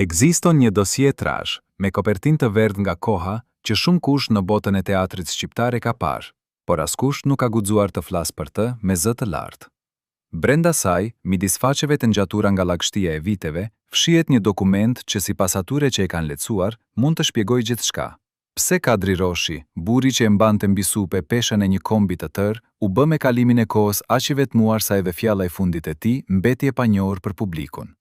Ekziston një dosie trash, me kopertinë të verdhë nga koha, që shumë kush në botën e teatrit shqiptar e ka parë, por askush nuk ka guxuar të flasë për të me zë të lartë. Brenda saj, midis faqeve të ngjatura nga lagështia e viteve, fshihet një dokument që sipas atyre që e kanë lexuar, mund të shpjegojë gjithçka. Pse Kadri Roshi, burri që e mbante mbi supe peshën e një kombi të tërë, u bë me kalimin e kohës aq i vetmuar sa edhe fjalla e fundit e tij mbeti e panjohur për publikun.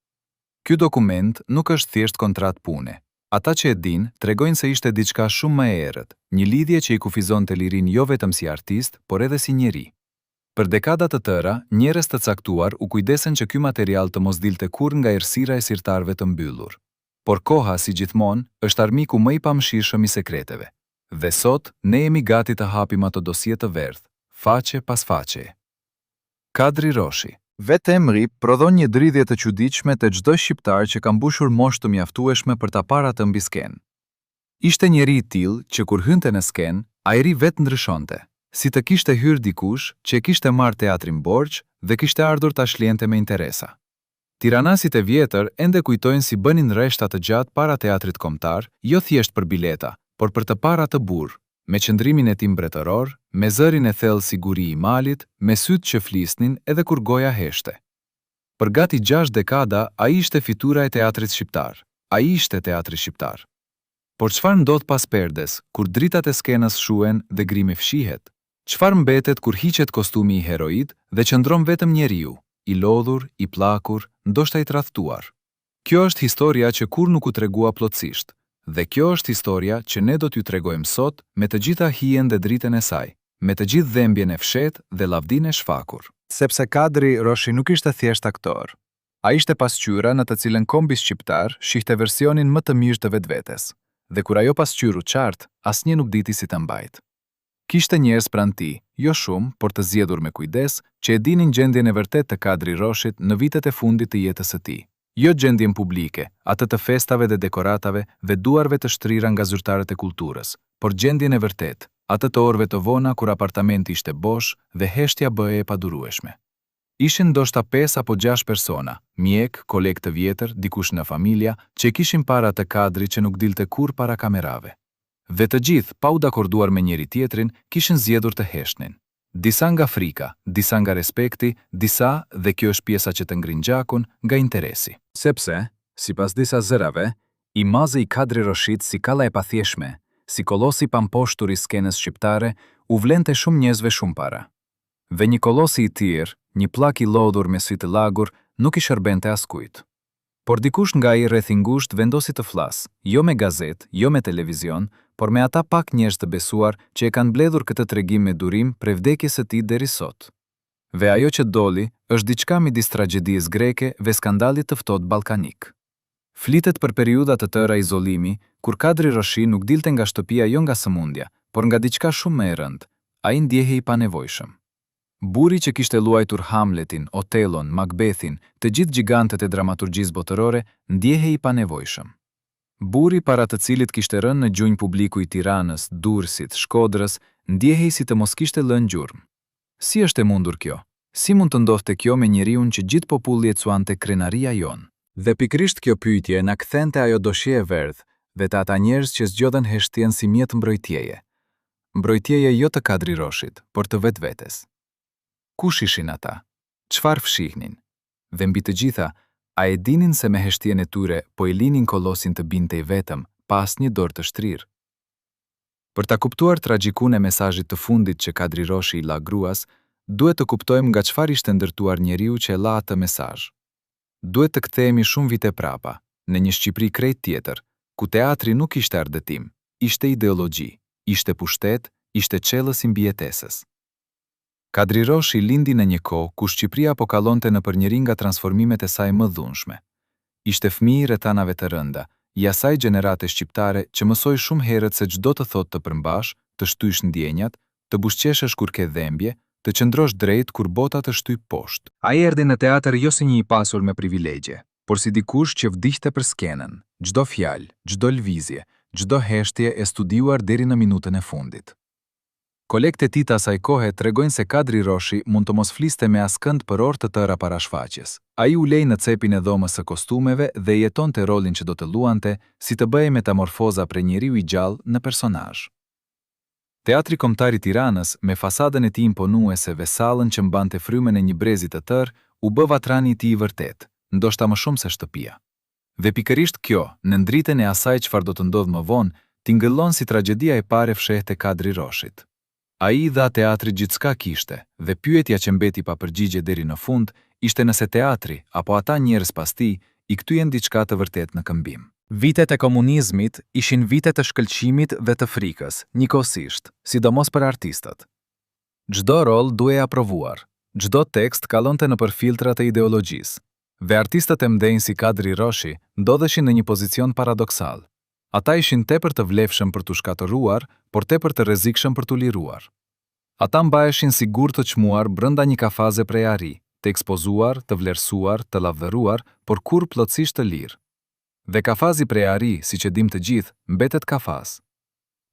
Ky dokument nuk është thjesht kontratë pune. Ata që e dinë tregojnë se ishte diçka shumë më e errët, një lidhje që i kufizonte lirinë jo vetëm si artist, por edhe si njeri. Për dekada të tëra, njerëz të caktuar u kujdesen që ky material të mos dilte kurrë nga errësira e sirtarëve të mbyllur. Por koha, si gjithmonë, është armiku më i pamëshirshëm i sekreteve. Dhe sot, ne jemi gati të hapim ato dosie të verdhë, faqe pas faqe. Kadri Roshi. Vetë emri prodhon një dridhje të çuditshme te çdo shqiptar që ka mbushur moshë të mjaftueshme për ta parë atë mbi skenë. Ishte njeri i tillë që kur hynte në skenë, ajri vetë ndryshonte, si të kishte hyrë dikush që e kishte marrë teatrin borxh dhe kishte ardhur ta shlente me interesa. Tiranasit e vjetër ende kujtojnë si bënin rreshta të gjatë para teatrit kombëtar, jo thjesht për bileta, por për të parë atë burr, me qëndrimin e tij mbretëror, me zërin e thellë si guri i malit, me sytë që flisnin edhe kur goja heshte. Për gati 6 dekada, ai ishte fitura e teatrit shqiptar. Ai ishte teatri shqiptar. Por çfarë ndodh pas perdes, kur dritat e skenës shuhen dhe grimi fshihet? Çfarë mbetet kur hiqet kostumi i heroit dhe qëndron vetëm njeriu, i lodhur, i plakur, ndoshta i tradhtuar? Kjo është historia që kur nuk u tregua plotësisht. Dhe kjo është historia që ne do t'ju tregojmë sot me të gjitha hijen dhe dritën e saj, me të gjithë dhembjen e fshetë dhe lavdinë e shfakur. Sepse Kadri Roshi nuk ishte thjesht aktor. Ai ishte pasqyra në të cilën kombi shqiptar shihte versionin më të mirë të vetvetes. Dhe kur ajo pasqyrë u qartë, asnjë nuk diti si ta mbajt. Kishte njerëz pranë tij, jo shumë, por të zgjedhur me kujdes, që e dinin gjendjen e vërtet të Kadri Roshit në vitet e fundit të jetës së tij. Jo gjendjen publike, atë të festave dhe dekoratave dhe duarve të shtrira nga zyrtarët e kulturës, por gjendjen e vërtet, atë të orëve të vona kur apartamenti ishte bosh dhe heshtja bëhej e padurueshme. Ishin ndoshta 5 apo 6 persona, mjek, koleg të vjetër, dikush nga familja, që kishin para të Kadri që nuk dilte kurrë para kamerave. Dhe të gjithë, pa u dakorduar me njëri tjetrin, kishin zgjedhur të heshnin. Disa nga frika, disa nga respekti, disa, dhe kjo është pjesa që të ngrin gjakun, nga interesi. Sepse, sipas disa zërave, imazi i Kadri Roshit si kalla e pathjeshme, si kolosi pamposhtur i skenës shqiptare, u vlente shumë njerëzve shumë para. Dhe një kolosi i tjerë, një plak i lodhur me sy të lagur, nuk i shërbente askujt. Por dikush nga ai rreth i ngushtë vendosi të flasë, jo me gazetë, jo me televizion, por me ata pak njerëz të besuar që e kanë mbledhur këtë tregim me durim prej vdekjes së tij deri sot. Dhe ajo që doli është diçka midis tragjedisë greke dhe skandalit të ftohtë ballkanik. Flitet për periudha të tëra izolimi, kur Kadri Roshi nuk dilte nga shtëpia jo nga sëmundja, por nga diçka shumë më e rëndë. Ai ndjehej i panevojshëm. Burri që kishte luajtur Hamletin, Otellon, Macbethin, të gjithë gjigantët e dramaturgjisë botërore, ndjehej i panevojshëm. Burri para të cilit kishte rënë në gjunjë publiku i Tiranës, Durrësit, Shkodrës, ndjehej si të mos kishte lënë gjurmë. Si është e mundur kjo? Si mund të ndodhte kjo me njeriun që gjithë populli e cuante krenaria jon? Dhe pikrisht kjo pyetje na kthente ajo dosje e verdhë dhe të ata njerëz që zgjodhen heshtjen si mjet mbrojtjeje. Mbrojtjeje jo të Kadri Roshit, por të vetvetes. Kush ishin ata? Çfarë fshihnin? Dhe mbi të gjitha, a e dinin se me heshtjen e tyre po i linin kolosin të bintej vetëm, pa asnjë dorë të shtrirë? Për ta kuptuar tragjikun e mesazhit të fundit që Kadri Roshi i la gruas, duhet të kuptojmë nga çfarë ishte ndërtuar njeriu që e la atë mesazh. Duhet të kthehemi shumë vite prapa, në një Shqipëri krejt tjetër, ku teatri nuk ishte ardëtim, ishte ideologji, ishte pushtet, ishte çellës i mbijetesës. Kadri Roshi lindi në një kohë ku Shqipëria po kallonte nëpër njëri nga transformimet e saj më dhunshme. Ishte fëmijë i rrethanave të rënda, i asaj gjenerate shqiptare që mësoi shumë herët se çdo të thotë të përmbash, të shtysh ndjenjat, të bushqeshesh kur ke dhembje, të qëndrosh drejt kur bota të shtyj poshtë. Ai erdhi në teatr jo si një i pasur me privilegje, por si dikush që vdiqte për skenën, çdo fjalë, çdo lëvizje, çdo heshtje e studiuar deri në minutën e fundit. Kolegët e tij të asaj kohe tregojnë se Kadri Roshi mund të mos fliste me askënd për orë të tëra para shfaqjes. Ai u lej në cepin e dhomës së kostumeve dhe jetonte rolin që do të luante, si të bëhej metamorfoza prej njeriu i gjallë në personazh. Teatri Kombëtar i Tiranës, me fasadën e tij imponuese dhe sallën që mbante frymën e një brezi të tërë, u bë vatrani i tij i vërtet, ndoshta më shumë se shtëpia. Dhe pikërisht kjo, në ndritën e asaj çfarë do të ndodhë më vonë, tingëllon si tragjedia e parë e fshehtë e Kadri Roshit. Ai dha teatrit gjithçka kishte, dhe pyetja që mbeti pa përgjigje deri në fund ishte nëse teatri apo ata njerëz pas tij i kthyen diçka të vërtet në këmbim. Vitet e komunizmit ishin vite të shkëlqimit dhe të frikës, njëkohësisht, sidomos për artistët. Çdo rol duhej aprovuar, çdo tekst kallonte nëpër filtrat e ideologjisë, dhe artistët e mëdhenj si Kadri Roshi ndodheshin në një pozicion paradoksal. Ata ishin tepër të vlefshëm për t'u shkatëruar, por tepër të rrezikshëm për t'u liruar. Ata mbaheshin sigurt të çmuar brenda një kafaze prej ari, të ekspozuar, të vlerësuar, të lavdëruar, por kur plotësisht të lirë. Dhe kafazi prej ari, siç e dim të gjithë, mbetet kafaz.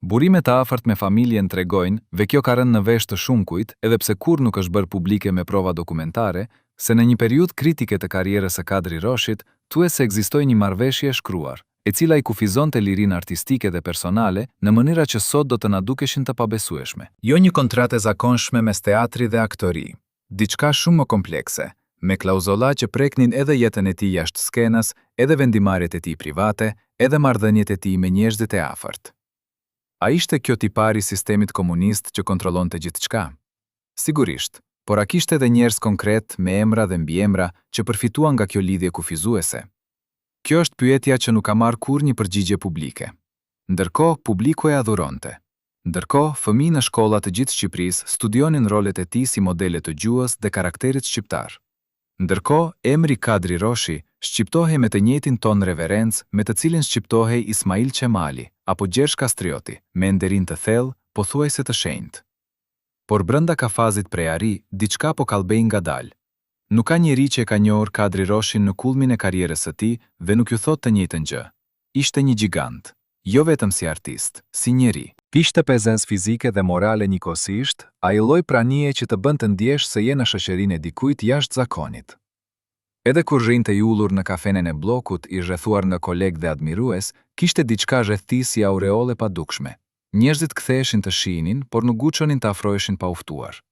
Burimet e afërt me familjen tregojnë, dhe kjo ka rënë në vesh të shumkujt, edhe pse kur nuk është bërë publike me prova dokumentare, se në një periudhë kritike të karrierës së Kadri Roshit, thuhet se ekzistoi një marrëveshje e shkruar, e cila i kufizonte lirinë artistike dhe personale në mënyra që sot do të na dukeshin të pabesueshme. Jo një kontratë e zakonshme mes teatri dhe aktori, diçka shumë më komplekse, me klauzolla që preknin edhe jetën e tij jashtë skenës, edhe vendimarrjet e tij private, edhe marrëdhëniet e tij me njerëzit e afërt. A ishte kjo tipari i sistemit komunist që kontrollonte gjithçka? Sigurisht, por a kishte edhe njerëz konkret me emra dhe mbiemra që përfituan nga kjo lidhje kufizuese? Kjo është pyetja që nuk ka marrë kurrë një përgjigje publike. Ndërkohë, publiku e adhuronte. Ndërkohë, fëmijë në shkolla të gjithë Shqipërisë studionin rolet e tij si modele të gjuhës dhe karakterit shqiptar. Ndërkohë, emri Kadri Roshi shqiptohej me të njëjtin ton reverencë me të cilin shqiptohej Ismail Qemali apo Gjergj Kastrioti, me nderin të thellë, pothuajse të shenjtë. Por brenda kafazit prej ari, diçka po kallbej ngadalë. Nuk ka njeri që e ka njohur Kadri Roshin në kulmin e karrierës së tij dhe nuk ju thot të njëjtën gjë. Ishte një gjigant, jo vetëm si artist, si njeri. Kishte prezencë fizike dhe morale njëkohësisht, ai lloj pranie që të bën të ndjesh se je në shoqërinë e dikujt jashtë zakonit. Edhe kur rrinte i ullur në kafenen e bllokut, i rrethuar në kolegë dhe admirues, kishte diçka rreth tij si aureole pa dukshme. Njerëzit ktheheshin të shihnin, por nuk guxonin të afroheshin pa u ftuar.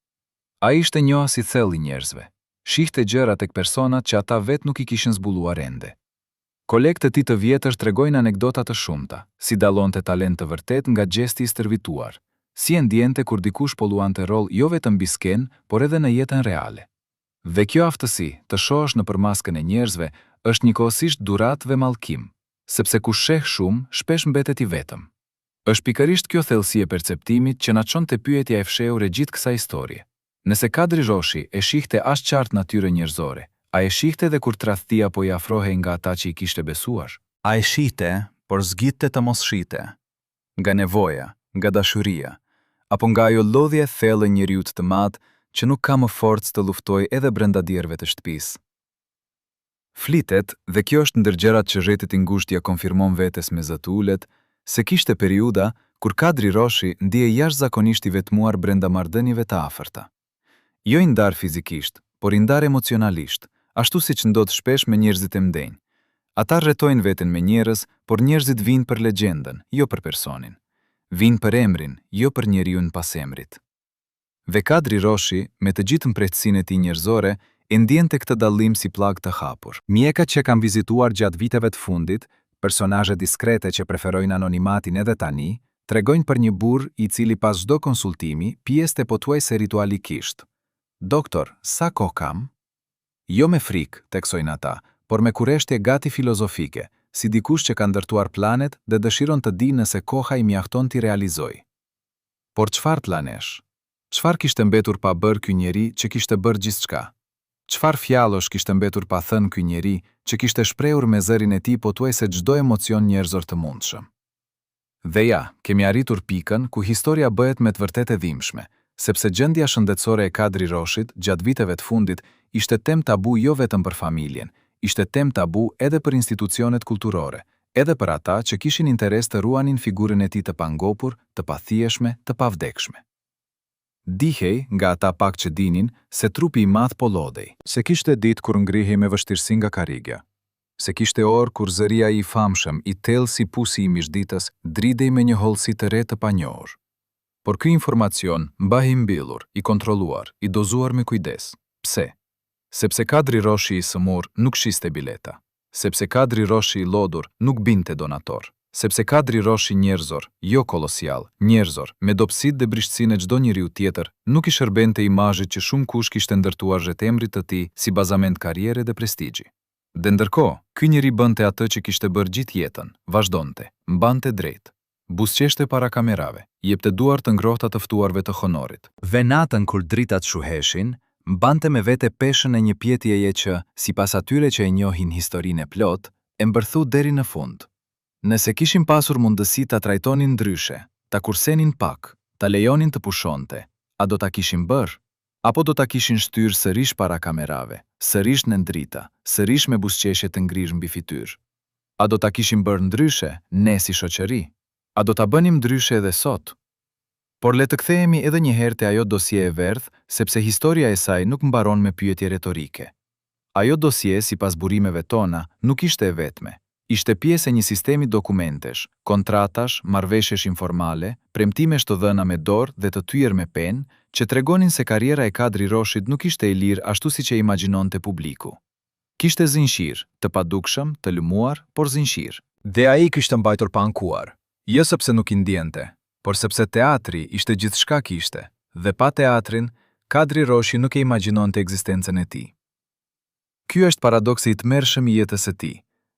Ai ishte njohës i thellë i njerëzve. Shihte gjëra tek personat që ata vetë nuk i kishin zbuluar ende. Kolegët e tij të vjetër tregojnë anekdota të shumta, si dallonte talent të vërtet nga gjesti i stërvituar, si e ndjente kur dikush po luante rol jo vetëm mbi skenë, por edhe në jetën reale. Dhe kjo aftësi, të shohësh nëpër maskën e njerëzve, është njëkohësisht dhuratë dhe mallkim, sepse kush sheh shumë, shpesh mbetet i vetëm. Është pikërisht kjo thellësi e perceptimit që na çon te pyetja e fshehur e gjithë kësaj historie. Nëse Kadri Roshi e shihte as qartë natyrën njerëzore, a e shihte edhe kur tradhtia po i afrohej nga ata që i kishte besuar? A e shihte, por zgjidte të mos shihte. Nga nevoja, nga dashuria, apo nga ajo lodhje e thellë e njeriut të madh që nuk ka më forcë të luftojë edhe brenda dierëve të shtëpisë. Flitet, dhe kjo është ndër gjërat që rrjetit i ngushtë ja konfirmon vetes me zë të ulët, se kishte periudha kur Kadri Roshi ndihej jashtëzakonisht i vetmuar brenda marrëdhënieve të afërta. Jo i ndar fizikisht, por i ndar emocionalisht, ashtu siç ndodh shpesh me njerëzit e mëdhenj. Ata rretojnë veten me njerëz, por njerëzit vinë për legjendën, jo për personin. Vinë për emrin, jo për njeriun pas emrit. Dhe Kadri Roshi, me të gjithë mpretësinë e tij njerëzore, e ndjente këtë dallim si pllagë të hapur. Mjekat që kam vizituar gjatë viteve të fundit, personazhe diskrete që preferojnë anonimatin edhe tani, tregojnë për një burr i cili pas çdo konsultimi pjeste pothuajse ritualikisht. Doktor, sa kohë kam? Jo me frikë, teksojnë ata, por me kureshtje gati filozofike, si dikush që ka ndërtuar planet dhe dëshiron të di nëse koha i mjafton t'i realizoj. Por çfarë planesh? Çfarë kishte mbetur pa bërë ky njeri që kishte bërë gjithçka? Çfarë fjallosh kishte mbetur pa thënë ky njeri që kishte shprehur me zërin e tij pothuajse çdo emocion njerëzor të mundshëm? Dhe ja, kemi arritur pikën ku historia bëhet me të vërtetë e dhimbshme, sepse gjendja shëndetësore e Kadri Roshit gjatë viteve të fundit ishte temë tabu jo vetëm për familjen, ishte temë tabu edhe për institucionet kulturore, edhe për ata që kishin interes të ruanin figurën e tij të pangopur, të pathieshme, të pavdekshme. Dihej nga ata pak që dinin se trupi i madh po lodhej. Se kishte ditë kur ngrihej me vështirësi nga karrigja. Se kishte orë kur zëria i famshëm, i tellë si pusi i mishditës, dridej me një hollësi të re të panjohur. Por ky informacion mbahej mbyllur, i kontrolluar, i dozuar me kujdes. Pse? Sepse Kadri Roshi i sëmur nuk shiste bileta. Sepse Kadri Roshi i lodhur nuk binte donator. Sepse Kadri Roshi njerëzor, jo kolosial, njerëzor, me dobësitë dhe brishtësinë e çdo njeriu tjetër, nuk i shërbente imazhit që shumë kush kishte ndërtuar rreth emrit të tij si bazament karriere dhe prestigji. Dhe ndërkohë, ky njeri bënte atë që kishte bërë gjithë jetën, vazhdonte, mbante drejt. Buzëqeshte para kamerave, jepte duar të ngrohta të ftuarve të honorit. Ve natën kur dritat shuheshin, mbante me vete peshën e një pjetjeje që, sipas atyre që e njohin historinë e plot, e mbërthu deri në fund. Nëse kishin pasur mundësi ta trajtonin ndryshe, ta kursenin pak, ta lejonin të pushonte, a do ta kishin bërë? Apo do ta kishin shtyrë sërish para kamerave, sërish në ndrita, sërish me buzëqeshje të ngrirë mbi fytyrë? A do ta kishin bërë ndryshe, ne si shoqëri? A do ta bënim ndryshe edhe sot? Por le të kthehemi edhe një herë te ajo dosie e verdh, sepse historia e saj nuk mbaron me pyetje retorike. Ajo dosie, sipas burimeve tona, nuk ishte e vetme. Ishte pjesë e një sistemi dokumentesh, kontratash, marrëveshjesh informale, premtimesh të dhëna me dorë dhe të tyer me penë, që tregonin se karriera e Kadri Roshit nuk ishte e lirë ashtu siç e imagjinonte publiku. Kishte zinxhir, të padukshëm, të lëmuar, por zinxhir. Dhe ai kishte mbajtur pa ankuar, jo sepse nuk i ndjente, por sepse teatri ishte gjithçka kishte, dhe pa teatrin, Kadri Roshi nuk e imagjinonte ekzistencën e tij. Ky është paradoksi i tmerrshëm i jetës së tij.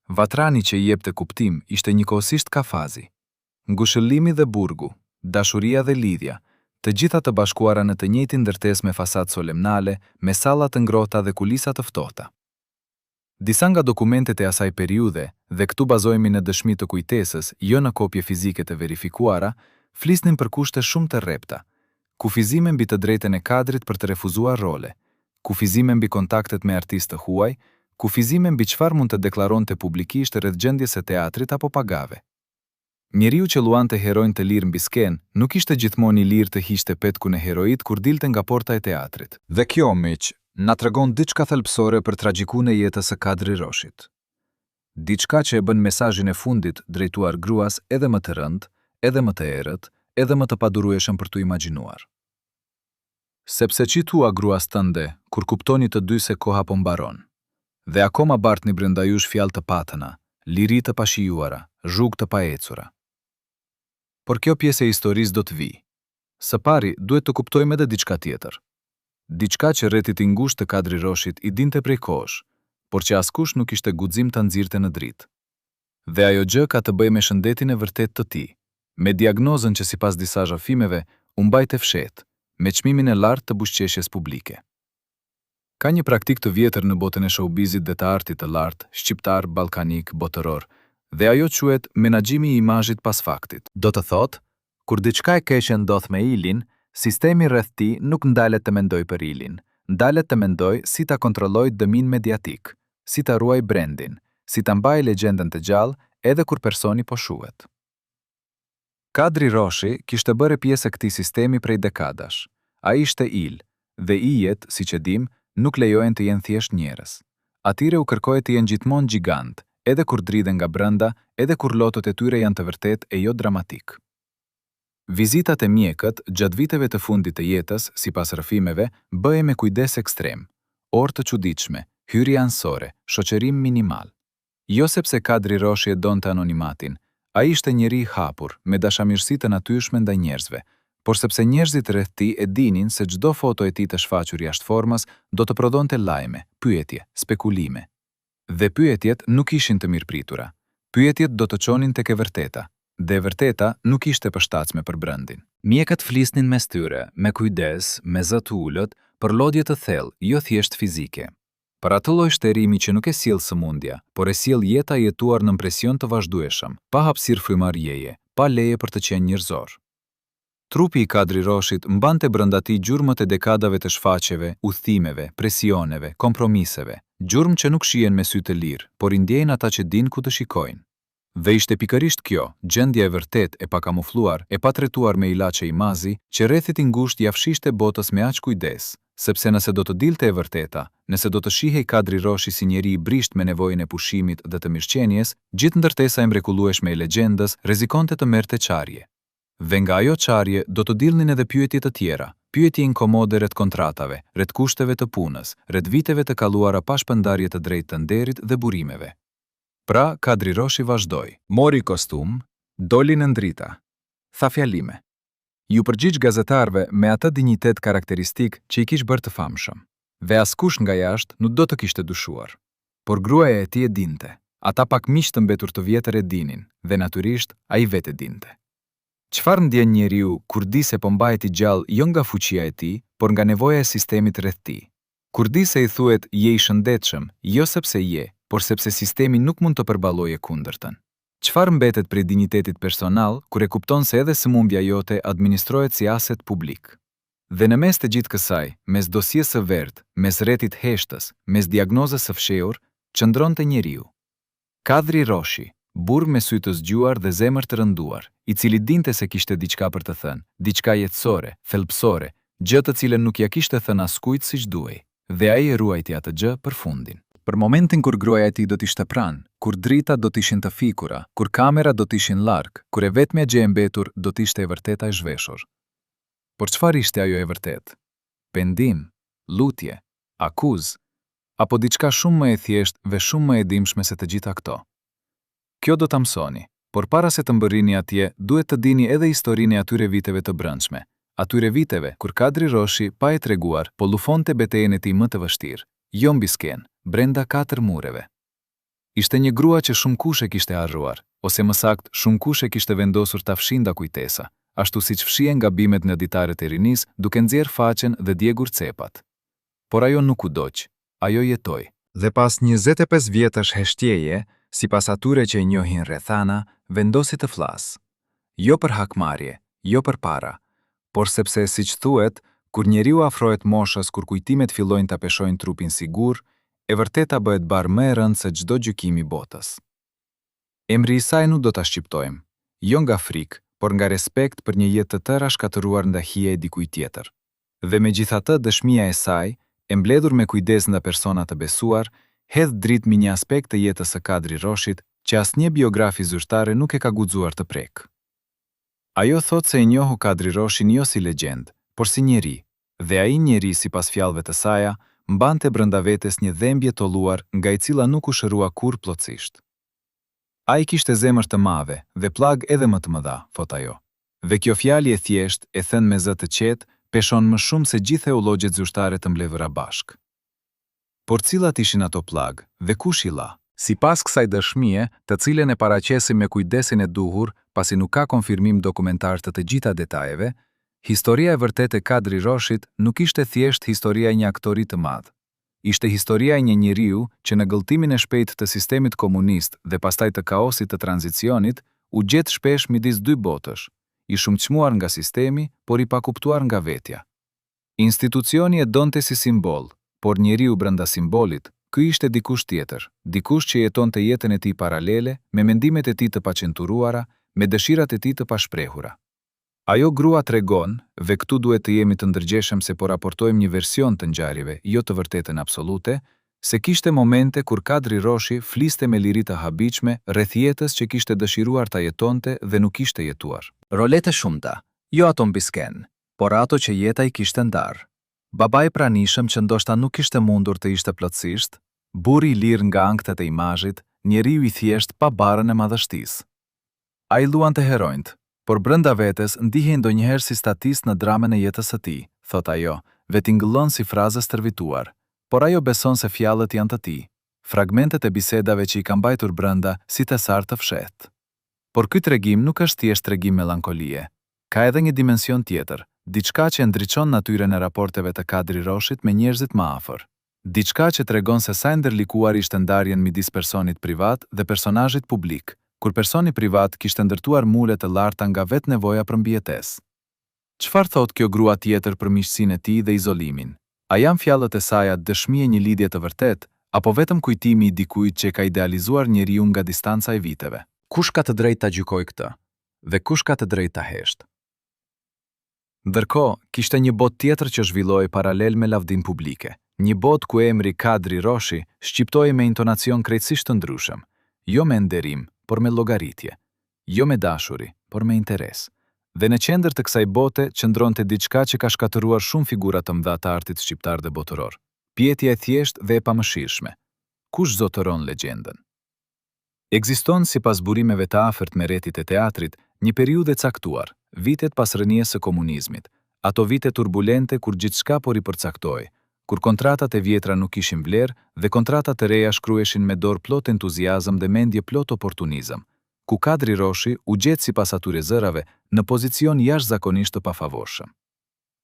Vatrani që i jepte kuptim ishte njëkohësisht kafazi. Ngushëllimi dhe burgu, dashuria dhe lidhja, të gjitha të bashkuara në të njëjtin ndërtesë me fasadë solemnale, me salla të ngrohta dhe kulisa të ftohta. Disa nga dokumentet e asaj periudhe, dhe këtu bazohemi në dëshmi të kujtesës, jo në kopje fizike të verifikuara, flisnin për kushte shumë të rrepta. Kufizime mbi të drejtën e Kadrit për të refuzuar role, kufizime mbi kontaktet me artistë të huaj, kufizime mbi çfarë mund të deklaronte publikisht rreth gjendjes së teatrit apo pagave. Njeriu që luante heronj të lirë mbi skenë nuk ishte gjithmonë i lirë të hiqte petkun e heroit kur dilte nga porta e teatrit. Dhe kjo, miq, na tregon diçka thelbësore për tragjikun e jetës së Kadri Roshit. Diçka që e bën mesazhin e fundit drejtuar gruas edhe më të rëndë, edhe më të errët, edhe më të padurueshëm për tu imagjinuar. Sepse qitua gruas tënde kur kuptoni të dy se koha po mbaron. Dhe akoma bartni brenda jush fjalë të patëna, liri të pashijuara, zhug të paecura. Por kjo pjesë e historisë do të vijë. Së pari, duhet të kuptojmë edhe diçka tjetër. Diçka që rrethit i ngushtë të Kadri Roshit i dinte prej kohësh, por që askush nuk ishte guxim ta nxirrte në dritë. Dhe ajo gjë ka të bëjë me shëndetin e vërtet të tij, me diagnozën që sipas disa zhafimeve u mbajte fshehtë, me çmimin e lartë të buzëqeshjes publike. Ka një praktik të vjetër në botën e showbizit dhe të artit të lartë, shqiptar, ballkanik, botëror, dhe ajo quhet menaxhimi i imazhit pas faktit. Do të thotë, kur diçka e keqe ndodh me Ilin, sistemi rreth tij nuk ndalet të mendoj për Ilin, ndalet të mendoj si ta kontrolloj dëmin mediatik, si ta ruaj brandin, si ta mbaj legjendën të gjallë edhe kur personi po shuhet. Kadri Roshi kishte bërë pjesë e këtij sistemi prej dekadash. Ai ishte Il, dhe ijet, siç e dim, nuk lejohen të jenë thjesht njerëz. Atyre u kërkohet të jenë gjithmonë gjigant, edhe kur dridhen nga brenda, edhe kur lotot e tyre janë të vërtet e jo dramatik. Vizitat e mjekët gjatë viteve të fundit të jetës, sipas rrëfimeve, bëhej me kujdes ekstrem, orë të çuditshme, hyrje ansore, shoqërim minimal. Jo sepse Kadri Roshi e donte anonimatin, ai ishte njeri i hapur, me dashamirësi të natyrshme ndaj njerëzve, por sepse njerëzit rreth tij e dinin se çdo foto e tij të shfaqur jashtë formës do të prodhonte lajme, pyetje, spekulime. Dhe pyetjet nuk ishin të mirëpritura. Pyetjet do të çonin tek e vërteta, dhe e vërteta nuk ishte përshtatshme për brendin. Mjekët flisnin mes tyre, me kujdes, me zë të ulët, për lodhje të thellë, jo thjesht fizike. Për atë lloj shterimi që nuk e sjell sëmundja, por e sjell jeta e jetuar në presion të vazhdueshëm, pa hapësirë frymarrjeje, pa leje për të qenë njerëzor. Trupi i Kadri Roshit mbante brenda tij gjurmët e dekadave të shfaqjeve, udhëtimeve, presioneve, kompromiseve, gjurmë që nuk shihen me sy të lirë, por i ndjejnë ata që dinë ku të shikojnë. Dhe ishte pikërisht kjo, gjendja e vërtet e pakamufluar e patretuar me ilaçe i mazi, që rrethit i ngushtë ia fshishte botës me aq kujdes, sepse nëse do të dilte e vërteta, nëse do të shihej Kadri Roshi si njeri i brisht me nevojën e pushimit dhe të mirëqenies, gjithë ndërtesa e mrekullueshme e legjendës rrezikonte të merrte çarje. Dhe nga ajo çarje do të dilnin edhe pyetje të tjera, pyetje inkomode rreth kontratave, rreth kushteve të punës, rreth viteve të kaluara pa shpërndarje të drejtë të nderit dhe burimeve. Pra, Kadri Roshi vazhdoi. Mori kostum, doli në ndrita. Tha fjalime. Ju përgjigj gazetarëve me atë dinjitet karakteristik që i kish bërë të famshëm. Dhe askush nga jashtë nuk do të kishte dyshuar. Por gruaja e tij e dinte. Ata pak miq të mbetur të vjetër e dinin, dhe natyrisht ai vetë dinte. Çfarë ndjen njeriu kur di se po mbahet i gjallë jo nga fuqia e tij, por nga nevoja e sistemit rreth tij? Kur di se i thuhet je i shëndetshëm, jo sepse je, por sepse sistemi nuk mund të përballojë kundërtën. Çfarë mbetet prej dinjitetit personal kur e kupton se edhe sëmundja jote administrohet si aset publik? Dhe në mes të gjithë kësaj, mes dosjes së verdhë, mes rretit heshtës, mes diagnozës së fshehur, qëndronte njeriu. Kadri Roshi, burr me sy të zgjuar dhe zemër të rënduar, i cili dinte se kishte diçka për të thënë, diçka jetësore, thelbësore, gjë të cilën nuk ja kishte thënë askujt siç duhej, dhe ai e ruajti atë gjë për fundin. Për momentin kur gruaja e tij do të ishte pranë, kur drita do të ishin të fikura, kur kamera do të ishin larg, kur e vetmja gjë e mbetur do të ishte e vërteta e zhveshur. Por çfarë ishte ajo e vërtetë? Pendim, lutje, akuzë, apo diçka shumë më e thjeshtë dhe shumë më e dimshme se të gjitha këto? Kjo do ta mësoni, por para se të mbërrini atje, duhet të dini edhe historinë e atyre viteve të brendshme, atyre viteve kur Kadri Roshi, pa e treguar, po lufonte betejën e tij më të vështirë, jo mbi skenë, brenda 4 mureve. Ishte një grua që shumë kush e kishte harruar, ose më saktë, shumë kush e kishte vendosur ta fshinda kujtesa, ashtu siç fshihen gabimet në ditaret e rinisë, duke nxjerr faqen dhe djegur cepat. Por ajo nuk u doq, ajo jetoi. Dhe pas 25 vjetësh heshtjeje, sipas atyre që e njohin rrethana, vendosi të flasë. Jo për hakmarrje, jo për para, por sepse siç thuhet, kur njeriu afrohet moshës kur kujtimet fillojnë ta peshojnë trupin sigur, e vërteta bëhet barë më e rëndë se çdo gjykim i botës. Emri i saj nuk do ta shqiptojmë, jo nga frikë, por nga respekt për një jetë të tëra shkatëruar nga hija e dikujt tjetër. Dhe megjithatë dëshmia e saj, e mbledhur me kujdes nga persona të besuar, hedh dritë mbi një aspekt të jetës së Kadri Roshit që asnjë biografi zyrtare nuk e ka guxuar të prek. Ajo thot se e njohu Kadri Roshin jo si legjend, por si njeri, dhe ai njeri sipas fjalëve të saja, mbante brenda vetes një dhembje tolluar nga e cila nuk u shërua kurrë plotësisht. Ai kishte zemër të madhe dhe plag edhe më të mëdha, thot ajo. Dhe kjo fjalë e thjesht, e thënë me zë të qetë, peshon më shumë se gjithë teologjet zyrtare të mbledhura bashk. Por cilat ishin ato plag dhe kush i la? Sipas kësaj dëshmie, të cilën e paraqesim me kujdesin e duhur, pasi nuk ka konfirmim dokumentar të gjitha detajeve, historia e vërtetë e Kadri Roshit nuk ishte thjesht historia e një aktori të madh. Ishte historia e një njeriu që në gëlltimin e shpejtë të sistemit komunist dhe pastaj të kaosit të tranzicionit, u gjet shpesh midis dy botësh, i shumëçmuar nga sistemi, por i pakuptuar nga vetja. Institucioni e donte si simbol, por njeriu brenda simbolit, ky ishte dikush tjetër, dikush që jetonte jetën e tij paralele, me mendimet e tij të paqenturuara, me dëshirat e tij të pashprehura. Ajo grua tregon, dhe këtu duhet të jemi të ndërgjeshëm se po raportojmë një version të ngjarjeve, jo të vërtetën absolute, se kishte momente kur Kadri Roshi fliste me liri të habitshme rreth jetës që kishte dëshiruar ta jetonte dhe nuk kishte jetuar. Rolete shumta, jo ato mbi skenë, por ato që jeta i kishte ndarë. Babai pranishëm që ndoshta nuk kishte mundur të ishte plotësisht, burri i lirë nga anktet e imazhit, njeriu i thjesht pa barën e madhështisë. Ai luante heronjt, por brenda vetes ndihej ndonjëherë si statist në dramën e jetës së tij, thot ajo, ve tingëllon si fraze stërvituar, por ajo beson se fjalët janë të tij, fragmentet e bisedave që i ka mbajtur brenda si tesar të fshehtë. Por ky tregim nuk është thjesht tregim melankolie, ka edhe një dimension tjetër, diçka që ndriçon natyrën e raporteve të Kadri Roshit me njerëzit më afër. Diçka që tregon se sa ndërlikuar ishte ndarjen midis personit privat dhe personazhit publik, kur personi privat kishte ndërtuar mule të larta nga vetë nevoja për mbijetesë. Çfarë thot kjo grua tjetër për miqësinë e tij dhe izolimin? A janë fjalët e saj dëshmi e një lidhje të vërtetë, apo vetëm kujtimi i dikujt që ka idealizuar njeriu nga distanca e viteve? Kush ka të drejtë ta gjykojë këtë? Dhe kush ka të drejtë ta heshtë? Ndërkohë, kishte një botë tjetër që zhvilloi paralel me lavdim publike. Një botë ku emri Kadri Roshi shqiptoi me intonacion krejtësisht të ndryshëm, jo me nderim, por me llogaritje, jo me dashuri, por me interes. Dhe në qendër të kësaj bote qëndronte diçka që ka shkatëruar shumë figura të mëdha të artit shqiptar dhe botëror. Pyetja e thjeshtë dhe e pamëshirshme. Kush zotëron legjendën? Ekziston sipas burimeve të afërt me rrethet e teatrit një periudhë e caktuar, vitet pas rënies së komunizmit, ato vite turbulente kur gjithçka po ripërcaktoi, kur kontratat e vjetra nuk kishin vlerë dhe kontratat e reja shkruheshin me dorë plot entuziazëm dhe mendje plot oportunizëm, ku Kadri Roshi u gjet sipas atyre zërave në pozicion jashtëzakonisht të pafavorshëm.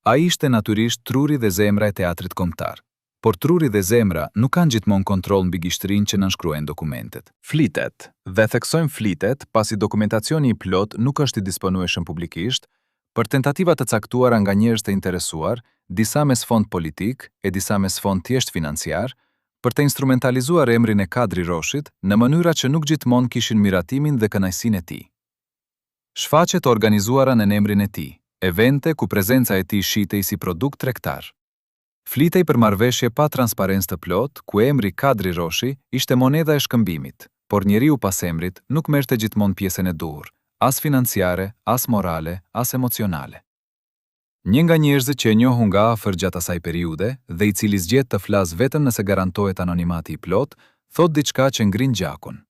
Ai ishte natyrisht truri dhe zemra e teatrit kombëtar. Por truri dhe zemra nuk kanë gjithmonë kontroll mbi gishtërinë që nënshkruajnë dokumentet. Flitet, dhe theksojmë flitet, pasi dokumentacioni i plot nuk është i disponueshëm publikisht, për tentativa të caktuara nga njerëz të interesuar, disa me sfond politik e disa me sfond thjesht financiar, për të instrumentalizuar emrin e Kadri Roshit në mënyra që nuk gjithmonë kishin miratimin dhe kënaqësinë e tij. Shfaqje të organizuara në emrin e tij, evente ku prezenca e tij shitej si produkt tregtar. Flitej për marrëveshje pa transparencë të plot, ku emri Kadri Roshi ishte monedha e shkëmbimit, por njeriu pas emrit nuk merrte gjithmonë pjesën e duhur, as financiare, as morale, as emocionale. Një nga njerëzit që e njohu nga afër gjatë asaj periudhe dhe i cili zgjedh të flas vetëm nëse garantohet anonimati i plot, thot diçka që ngrin gjakun.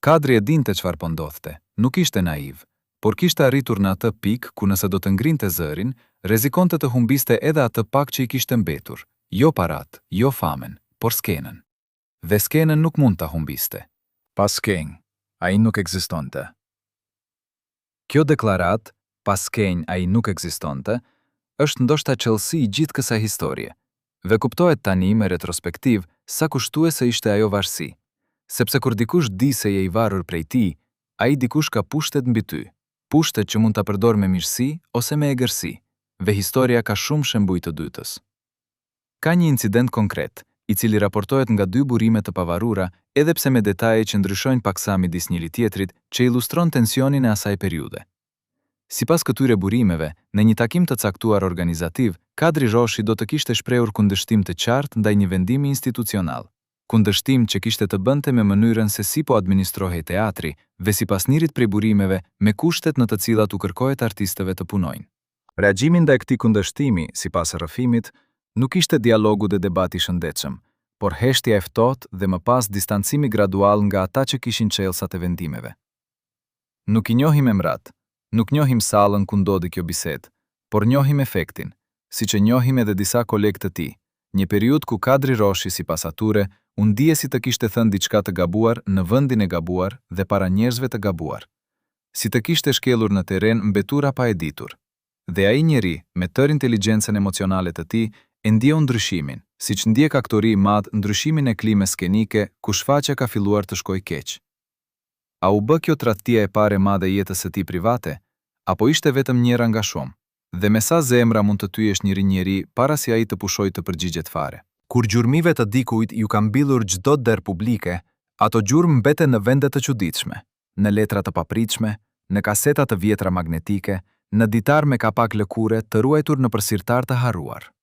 Kadri e dinte çfarë po ndodhte, nuk ishte naiv, por kishte arritur në atë pikë ku nëse do të ngrinte zërin, rrezikonte të humbiste edhe atë pak që i kishte mbetur, jo parat, jo famen, por skenën. Dhe skenën nuk mund ta humbiste. Pas skenj, ai nuk ekzistonte. Kjo deklarat, pas skenj ai nuk ekzistonte, është ndoshta qellësi i gjithë kësaj historie. Dhe kuptohet tani me retrospektiv sa kushtuese ishte ajo varësi, sepse kur dikush di se je i varur prej tij, ai dikush ka pushtet mbi ty. Pushtet që mund ta përdor me mirësi ose me egërsi, dhe historia ka shumë shembuj të dytës. Ka një incident konkret, i cili raportohet nga dy burime të pavarura, edhe pse me detaje që ndryshojnë paksa midis njëri tjetrit, që ilustron tensionin e asaj periudhe. Sipas këtyre burimeve, në një takim të caktuar organizativ, Kadri Roshi do të kishte shprehur kundërshtim të qartë ndaj një vendimi institucional. Kundërshtim që kishte të bënte me mënyrën se si po administrohej teatri dhe sipas njërit prej burimeve me kushtet në të cilat u kërkohet artistëve të punojnë. Reagjimi ndaj këtij kundërshtimi, sipas rrëfimit, nuk ishte dialogu dhe debati i shëndetshëm, por heshtja e ftohtë dhe më pas distancimi gradual nga ata që kishin çelësat e vendimeve. Nuk i njohim emrat, nuk njohim sallën ku ndodhi kjo bisedë, por njohim efektin, siç e njohim edhe disa kolegë të tij. Një periudhë ku Kadri Roshi sipas atyre u ndije si të kishte thënë diçka të gabuar në vendin e gabuar dhe para njerëzve të gabuar. Si të kishte shkelur në terren mbetura pa e ditur. Dhe ai njeri, me tërë inteligjencën emocionale të tij, e ndjeu ndryshimin, siç ndjek aktori i madh ndryshimin e klimës skenike ku shfaqja ka filluar të shkojë keq. A u bë kjo tradhtia e parë e madhe e jetës së tij private, apo ishte vetëm njëra nga shumë? Dhe me sa zemra mund të tyesh njëri para si ai të pushoj të përgjigjet fare. Kur gjurmive të dikujt ju ka mbyllur çdo derë publike, ato gjurmë mbeten në vende të çuditshme, në letra të papritshme, në kaseta të vjetra magnetike, në ditar me kapak lëkure të ruajtur në përsirtar të harruar.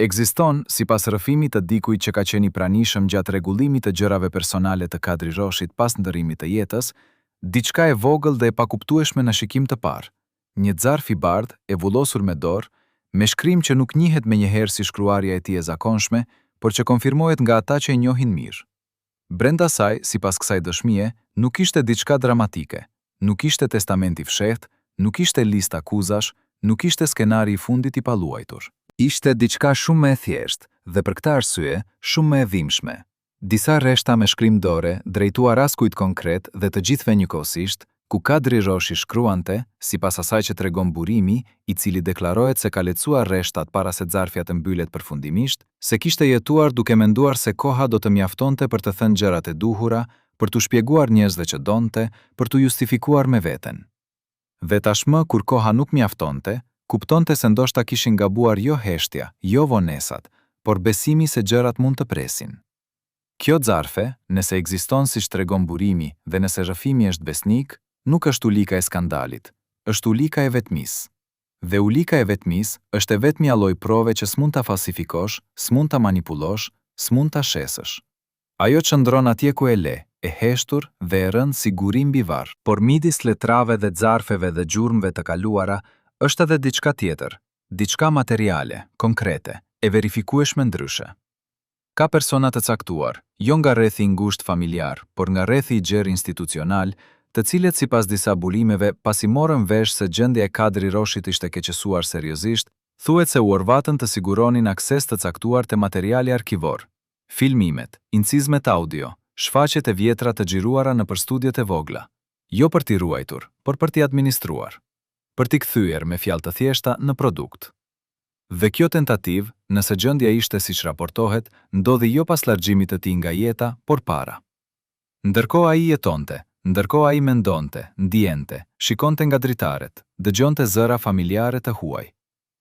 Ekziston, sipas rrëfimit të dikujt që ka qenë i pranishëm gjatë rregullimit të gjërave personale të Kadri Roshit pas ndërrimit të jetës, diçka e vogël dhe e pakuptueshme në shikim të parë. Një zarf i bardhë, e vullosur me dorë, me shkrim që nuk njihet menjëherë si shkruarja e tij e zakonshme, por që konfirmohet nga ata që e njohin mirë. Brenda saj, sipas kësaj dëshmie, nuk ishte diçka dramatike, nuk ishte testamenti fshehtë, nuk ishte listë akuzash, nuk ishte skenari i fundit i paluajtur. Ishte diçka shumë më e thjeshtë dhe për këtë arsye shumë më e dhimbshme. Disa rreshta me shkrim dore, drejtuar askujt konkret dhe të gjithëve njëkohësisht, ku Kadri Roshi shkruante, sipas asaj që tregon burimi, i cili deklarohet se ka lecuar rreshtat para se zarfja të mbyllet përfundimisht, se kishte jetuar duke menduar se koha do të mjaftonte për të thënë gjërat e duhura, për t'u shpjeguar njerëzve që donte, për t'u justifikuar me veten. Dhe tashmë kur koha nuk mjaftonte, kuptonte se ndoshta kishin gabuar jo heshtja, jo vonesat, por besimi se gjërat mund të presin. Kjo zarfe, nëse ekziston siç tregon burimi dhe nëse rrëfimi është besnik, nuk është ulika e skandalit, është ulika e vetmisë. Dhe ulika e vetmisë është e vetmja lloj prove që s'mund ta falsifikosh, s'mund ta manipulosh, s'mund ta shesësh. Ajo qëndron atje ku e le, e heshtur dhe e rënë si gurim mbi varr. Por midis letrave dhe zarfeve dhe gjurmëve të kaluara, është edhe diçka tjetër, diçka materiale, konkrete, e verifikueshme ndryshe. Ka persona të caktuar, jo nga rrethi i ngushtë familjar, por nga rrethi i gjerë institucional, të cilët sipas disa burimeve, pasi morën vesh se gjendja e Kadri Roshit ishte keqësuar seriozisht, thuhet se u orvatën të siguronin akses të caktuar te materiali arkivor, filmimet, incizmet audio, shfaqjet e vjetra të xhiruara nëpër studiet e vogla, jo për t'i ruajtur, por për t'i administruar, për t'i kthyer me fjalë të thjeshta në produkt. Dhe kjo tentativë, nëse gjendja ishte siç raportohet, ndodhi jo pas largjimit të tij nga jeta, por para. Ndërkohë ai jetonte, ndërkohë ai mendonte, ndjente, shikonte nga dritaret, dëgjonte zëra familjare të huaj.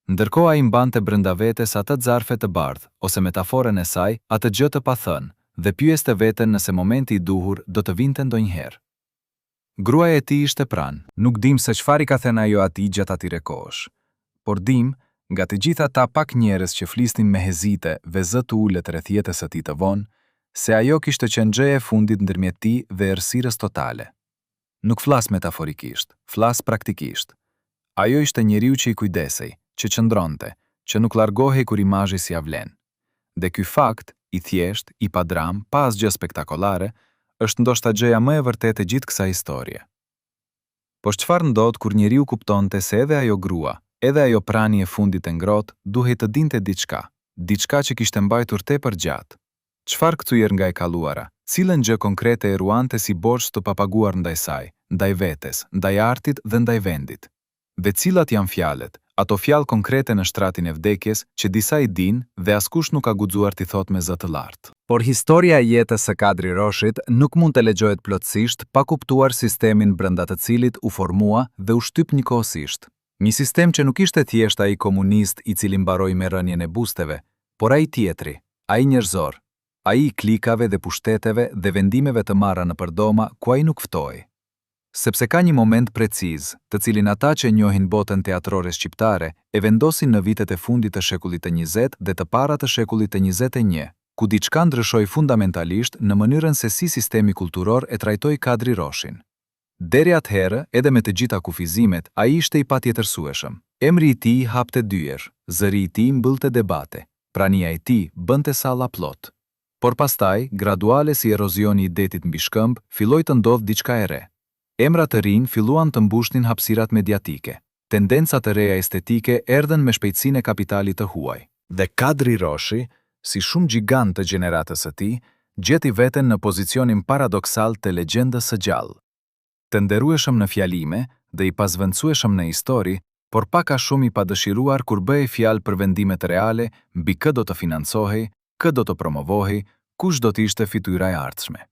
Ndërkohë ai mbante brenda vetes atë zarfe të bardhë, ose metaforën e saj, atë gjë të pathënë, dhe pyeste veten nëse momenti i duhur do të vinte ndonjëherë. Gruaja e tij ishte pranë, nuk dim se çfarë i ka thënë ajo atij gjatë atyre kohësh, por dim, nga të gjitha ata pak njerëz që flisnin me hezite dhe zë të ulët rreth jetës së tij të vonë, se ajo kishte qenë gjëja e fundit ndërmjet tij dhe errësirës totale. Nuk flas metaforikisht, flas praktikisht. Ajo ishte njeriu që i kujdesej, që qëndronte, që nuk largohej kur imazhi si avlen. Dhe ky fakt, i thjesht, i pa dram, pa asgjë spektakolare, është ndoshta gjëja më e vërtetë e gjithë kësaj historie. Po çfarë ndodh kur njeriu kuptonte se edhe ajo grua, edhe ajo prani e fundit e ngrohtë, duhej të dinte diçka, diçka që kishte mbajtur tepër gjatë. Çfarë kthyer nga e kalluara? Cilën gjë konkrete e ruante si borxh të papaguar ndaj saj, ndaj vetes, ndaj artit dhe ndaj vendit? Dhe cilat janë fjalët, ato fjalë konkrete në shtratin e vdekjes që disa i dinë dhe askush nuk ka guxuar t'i thotë me zë të lartë? Por historia e jetës së Kadri Roshit nuk mund të lexohet plotësisht pa kuptuar sistemin brenda të cilit u formua dhe u shtyp njëkohësisht. Një sistem që nuk ishte thjesht ai komunist i cili mbaroi me rënien e busteve, por ai tjetri, ai njerëzor, ai i klikave dhe pushteteve dhe vendimeve të marra në përdoma ku ai nuk ftoi. Sepse ka një moment preciz, të cilin ata që njohin botën teatrore shqiptare e vendosin në vitet e fundit të shekullit të 20 dhe të para të shekullit të 21, ku diçka ndryshoi fundamentalisht në mënyrën se si sistemi kulturor e trajtoi Kadri Roshin. Deri atëherë, edhe me të gjitha kufizimet, ai ishte i patjetërsueshëm. Emri i tij hapte dyer, zëri i tij mbyllte debate, prania e tij bënte salla plot. Por pastaj, graduale si erozioni i detit mbi shkëmb, filloi të ndodhë diçka e re. Emra të rinj filluan të mbushnin hapësirat mediatike. Tendenca të reja estetike erdhen me shpejtësinë e kapitalit të huaj. Dhe Kadri Roshi, si shumë gjigant të gjeneratës së tij, gjeti veten në pozicionin paradoksal të legjendës së gjallë. Të nderueshëm në fjalime dhe i pazvendësueshëm në histori, por pak a shumë i padëshiruar kur bëhej fjalë për vendime të reale mbi kë do të financohej, kë do të promovohej, kush do të ishte fytyra e ardhshme.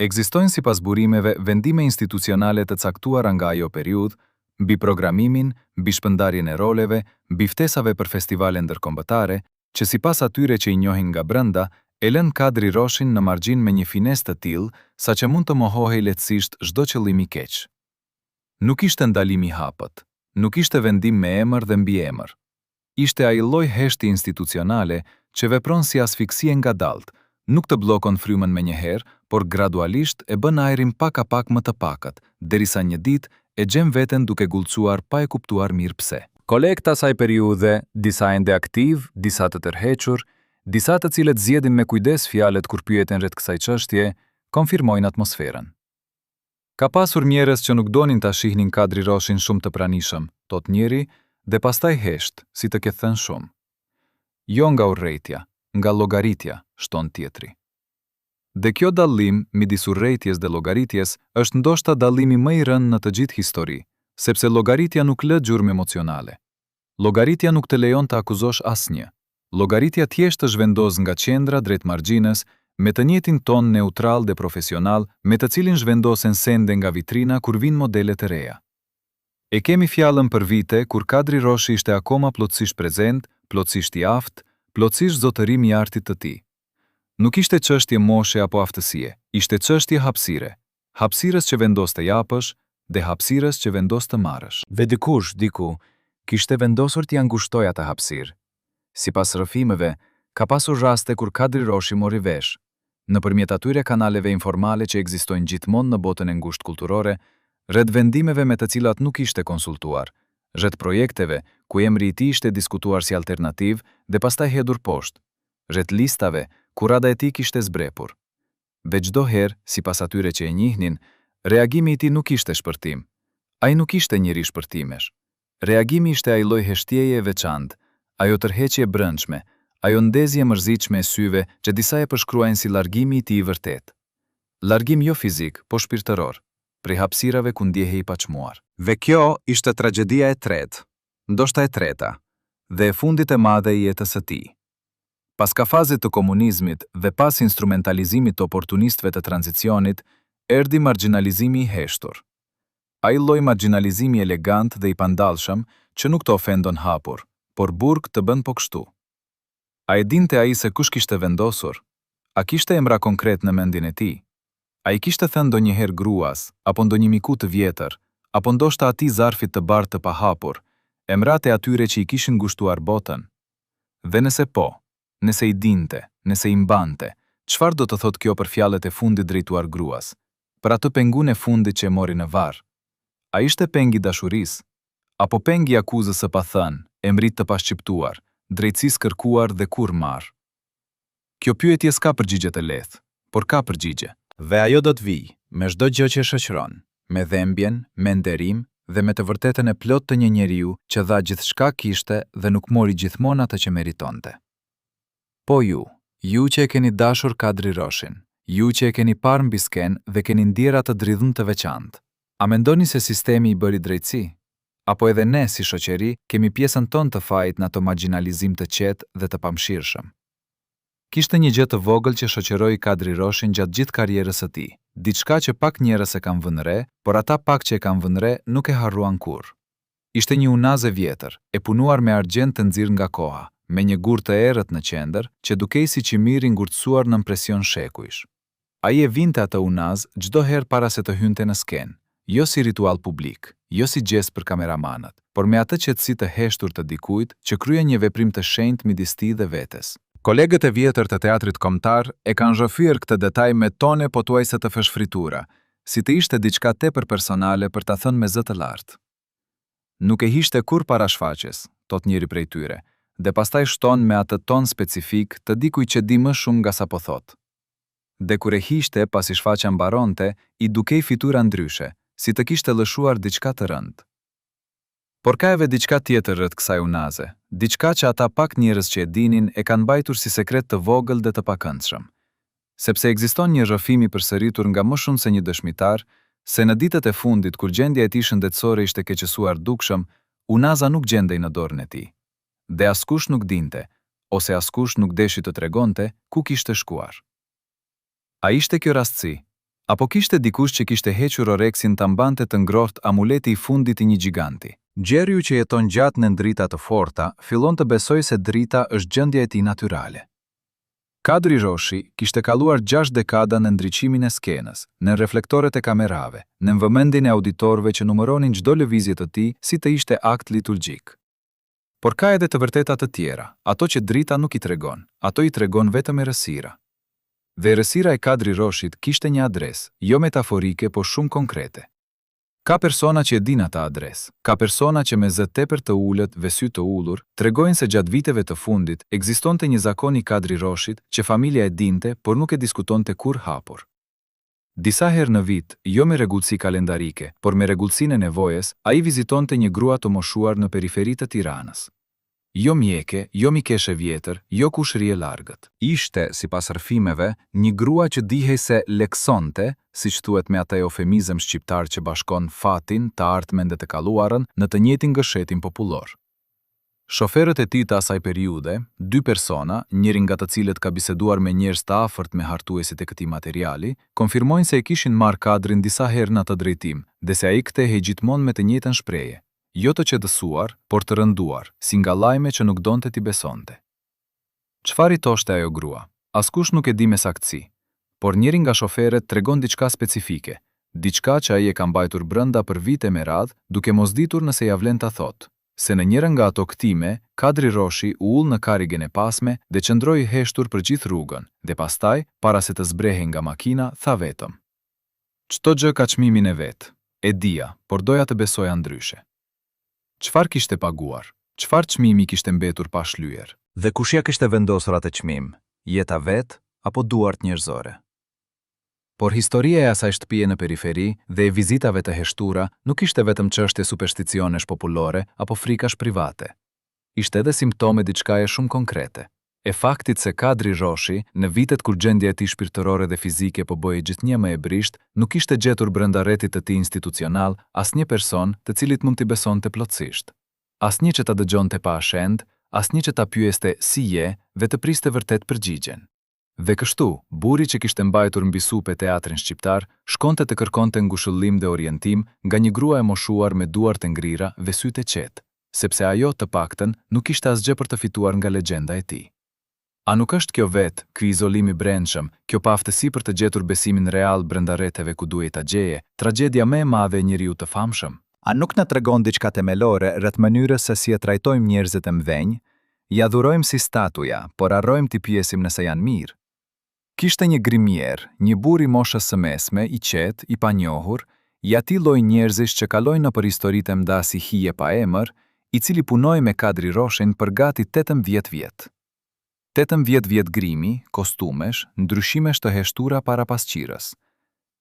Ekzistojnë sipas burimeve vendime institucionale të caktuara nga ajo periudhë, mbi programimin, mbi shpërndarjen e roleve, mbi ftesave për festivale ndërkombëtare, që sipas atyre që i njohin nga brenda, e lën Kadri Roshin në margjin me një finesë të tillë, saqë mund të mohohej lehtësisht çdo qëllim i keq. Nuk ishte ndalim i hapët, nuk ishte vendim me emër dhe mbiemër. Ishte ai lloj heshti institucionale që vepron si asfiksie ngadaltë, nuk të bllokon frymën menjëherë, por gradualisht e bën ajrin pak a pak më të pakët, derisa një ditë e gjem veten duke gullcuar pa e kuptuar mirë pse. Kolegët asaj periudhe, disa ende aktiv, disa të tërhequr, disa të cilët zgjedhin me kujdes fjalët kur pyeten rreth kësaj çështje, konfirmojnë atmosferën. Ka pasur njerëz që nuk donin ta shihnin Kadri Roshin shumë të pranishëm, thot njëri, dhe pastaj hesht, si të ketë thënë shumë. Jo nga urrejtja, nga llogaritja, shton tjetri. Dhe kjo dallim midis urrejtjes dhe llogaritjes është ndoshta dallimi më i rënd në të gjithë histori, sepse llogaritja nuk lë gjurmë emocionale. Llogaritja nuk të lejon të akuzosh asnjë. Llogaritja thjesht të zhvendos nga qendra drejt margjinës, me të njëjtin ton neutral dhe profesional, me të cilin zhvendosen sende nga vitrina kur vijnë modele të reja. E kemi fjalën për vite kur Kadri Roshi ishte akoma plotësisht prezent, plotësisht i aftë, plotësisht zotërim i artit të tij. Nuk ishte çështje moshe apo aftësie, ishte çështje hapësire. Hapësirës që vendos të japësh dhe hapësirës që vendos të marrësh. Dhe dikush, diku, kishte vendosur t'i angushtoj atë hapësirë. Sipas rrëfimeve, ka pasur raste kur Kadri Roshi mori vesh, nëpërmjet atyre kanaleve informale që ekzistojnë gjithmonë në botën e ngushtë kulturore, rreth vendimeve me të cilat nuk ishte konsultuar, rreth projekteve ku emri i tij ishte diskutuar si alternativë dhe pastaj hedhur poshtë, rreth listave ku rada e tij kishte zbrepur. Dhe çdo herë, sipas atyre që e njihnin, reagimi i tij nuk ishte shpërtim. Ai nuk ishte njëri shpërtimesh. Reagimi ishte ai lloj heshtjeje e veçantë, ajo tërheqje e brendshme, ajo ndezje mërzitshme e syve që disa e përshkruajnë si largimi i tij i vërtet. Largim jo fizik, po shpirtëror, prej hapësirave ku ndjehej i paçmuar. Dhe kjo ishte tragjedia e tretë, ndoshta e treta, dhe e fundit e madhe i jetës së tij. Pas kafazit të komunizmit dhe pas instrumentalizimit të oportunistëve të tranzicionit, erdhi marginalizimi i heshtur. Ai lloj marginalizimi elegant dhe i pandallshëm që nuk të ofendon hapur, por burg të bën po kështu. A e dinte ai se kush kishte vendosur? A kishte emra konkret në mendjen e tij? A i kishte thënë ndonjëherë gruas, apo ndonjë miku të vjetër, apo ndoshta atij zarfit të bardhë të pahapur, emrat e atyre që i kishin ngushtuar botën? Dhe nëse po, nëse i dinte, nëse i mbante, çfarë do të thotë kjo për fjalët e fundit drejtuar gruas, për atë pengun e fundit që e mori në varr? A ishte pengi dashurisë, apo pengi akuzës së pathënë, emrit të pashqiptuar, drejtësisë kërkuar dhe kur marr? Kjo pyetje s'ka përgjigje të lehtë, por ka përgjigje. Dhe ajo do të vijë me çdo gjë që shoqëron, me dhembjen, me nderim dhe me të vërtetën e plot të një njeriu që dha gjithçka kishte dhe nuk mori gjithmonë atë që meritonte. Po ju që e keni dashur Kadri Roshin, ju që e keni parë mbi skenë dhe keni ndjerë atë dridhëm të veçantë, a mendoni se sistemi i bëri drejtësi? Apo edhe ne si shoqëri kemi pjesën tonë të fajit në ato marginalizim të qetë dhe të pamshirshëm? Kishte një gjë të vogël që shoqëroi Kadri Roshin gjatë gjithë karrierës së tij, diçka që pak njerëz e kanë vënë re, por ata pak që e kanë vënë re nuk e harruan kurrë. Ishte një unaz e vjetër, e punuar me argjend të nxirr nga koha, me një gur të errët në qendër, që dukej si qimiri ngurtësuar në presion shekujsh. Ai e vinte atë unaz çdo herë para se të hynte në skenë, jo si ritual publik, jo si gest për kameramanët, por me atë qetësi të heshtur të dikujt që krye një veprim të shenjtë midis tij dhe vetes. Kolegët e vjetër të teatrit kombëtar e kanë zhëfyer këtë detaj me tone pothuajse të fshfritura, si të ishte diçka tepër personale për ta thënë me zë të lartë. Nuk e hishte kur para shfaqjes, thot njëri prej tyre, dhe pastaj shton me atë ton specifik të dikujt që di më shumë nga sa po thot. Dhe kur e hishte pasi shfaqja mbaronte, i dukej fytyra ndryshe, si të kishte lëshuar diçka të rëndë. Por ka edhe diçka tjetër rreth kësaj unaze, diçka që ata pak njerëz që e dinin e kanë mbajtur si sekret të vogël dhe të pakëndshëm. Sepse ekziston një rrëfim i përsëritur nga më shumë se një dëshmitar, se në ditët e fundit kur gjendja e tij shëndetësore ishte keqësuar dukshëm, unaza nuk gjendej në dorën e tij. Dhe askush nuk dinte, ose askush nuk deshi të tregonte ku kishte shkuar. A ishte kjo rastësi? Apo kishte dikush që kishte hequr oreksin ta mbante të ngrohtë amuleti i fundit i një giganti? Gjerju që jeton gjatë në ndrita të forta, fillon të besoj se drita është gjendja e tij natyrale. Kadri Roshi kishte kaluar 6 dekada në ndriqimin e skenës, në reflektoret e kamerave, në vëmendjen e auditorëve që numëronin çdo lëvizje të tij si të ishte akt liturgjik. Por ka edhe të vërteta të tjera, ato që drita nuk i tregon, ato i tregon vetëm errësira. Dhe errësira e Kadri Roshit kishte një adresë, jo metaforike, por shumë konkrete. Ka persona që e din atë adresë, ka persona që me zë tepër të ulët dhe sy të ullur, tregojnë se gjatë viteve të fundit ekzistonte një zakon i Kadri Roshit që familja e dinte, por nuk e diskutonte kur hapur. Disa herë në vit, jo me rregullsi kalendarike, por me rregullsinë e nevojës, ai vizitonte një grua të moshuar në periferitë të Tiranës. Jo mjeke, jo mikeshe vjetër, jo kushëri e largët. Ishte, sipas rrëfimeve, një grua që dihej se leksonte, siç thuhet me atë eufemizëm shqiptar që bashkon fatin, të ardhmen dhe të kaluarën në të njëjtin gëshetin popullor. Shoferët e tij të asaj periudhe, 2 persona, njëri nga të cilët ka biseduar me njerëz të afërt me hartuesit e këtij materiali, konfirmojnë se e kishin marrë Kadrin disa herë në atë drejtim, dhe se ai kthehej gjithmonë me të njëjtën shprehje. Jo të qetësuar, por të rënduar, si nga lajme që nuk donte t'i besonte. Çfarë i thoshte ajo grua? Askush nuk e di me saktësi, por njëri nga shoferët tregon diçka specifike, diçka që ai e ka mbajtur brenda për vite me radhë, duke mos ditur nëse ja vlen ta thotë. Se në njëra nga ato ktime, Kadri Roshi u ul në karrigen e pasme dhe qëndroi heshtur për gjithë rrugën, dhe pastaj, para se të zbrehej nga makina, tha vetëm: "Çdo gjë ka çmimin e vet. E dija, por doja të besoja ndryshe." Çfarë kishte paguar? Çfarë çmimi kishte mbetur pa shlyer? Dhe kush ja kishte vendosur atë çmim? Jeta vet apo duart njerëzore? Por historia e asaj shtëpie në periferi dhe e vizitave të heshtura nuk ishte vetëm çështje supersticionesh popullore apo frikash private. Ishte edhe simptome diçkaje shumë konkrete. E faktit se Kadri Roshi, në vitet kur gjendja e tij shpirtërore dhe fizike po bëhej gjithnjë më e brisht, nuk ishte gjetur brenda rrethit të tij institucional asnjë person të cilit mund t'i besonte plotësisht. Asnjë që ta dëgjonte pa ashend, asnjë që ta pyeste si je dhe të priste vërtet përgjigjen. Dhe kështu, burri që kishte mbajtur mbi supe teatrin shqiptar, shkonte të kërkonte ngushëllim dhe orientim nga një grua e moshuar me duart e ngrira dhe sytë e qetë, sepse ajo të paktën nuk kishte asgjë për të fituar nga legjenda e tij. A nuk është kjo vetë, ky izolim i brendshëm, kjo paftësi për të gjetur besimin real brenda rretheve ku duhej ta gjeje, tragjedia më e madhe e njeriu të famshëm? A nuk na tregon diçka themelore rreth mënyrës se si e trajtojmë njerëzit e mdhenj? Ja dhurojmë si statuja, por harrojmë t'i pyesim nëse janë mirë. Kishte një grimier, një burr i moshës së mesme, i qetë, i panjohur, i atij lloji njerëzish që kalojnë nëpër historitë e mda si hije pa emër, i cili punoi me Kadri Roshin për gati 18 vjet. 18 vjet grimi, kostumesh, ndryshimesh të heshtura para pasqyrës.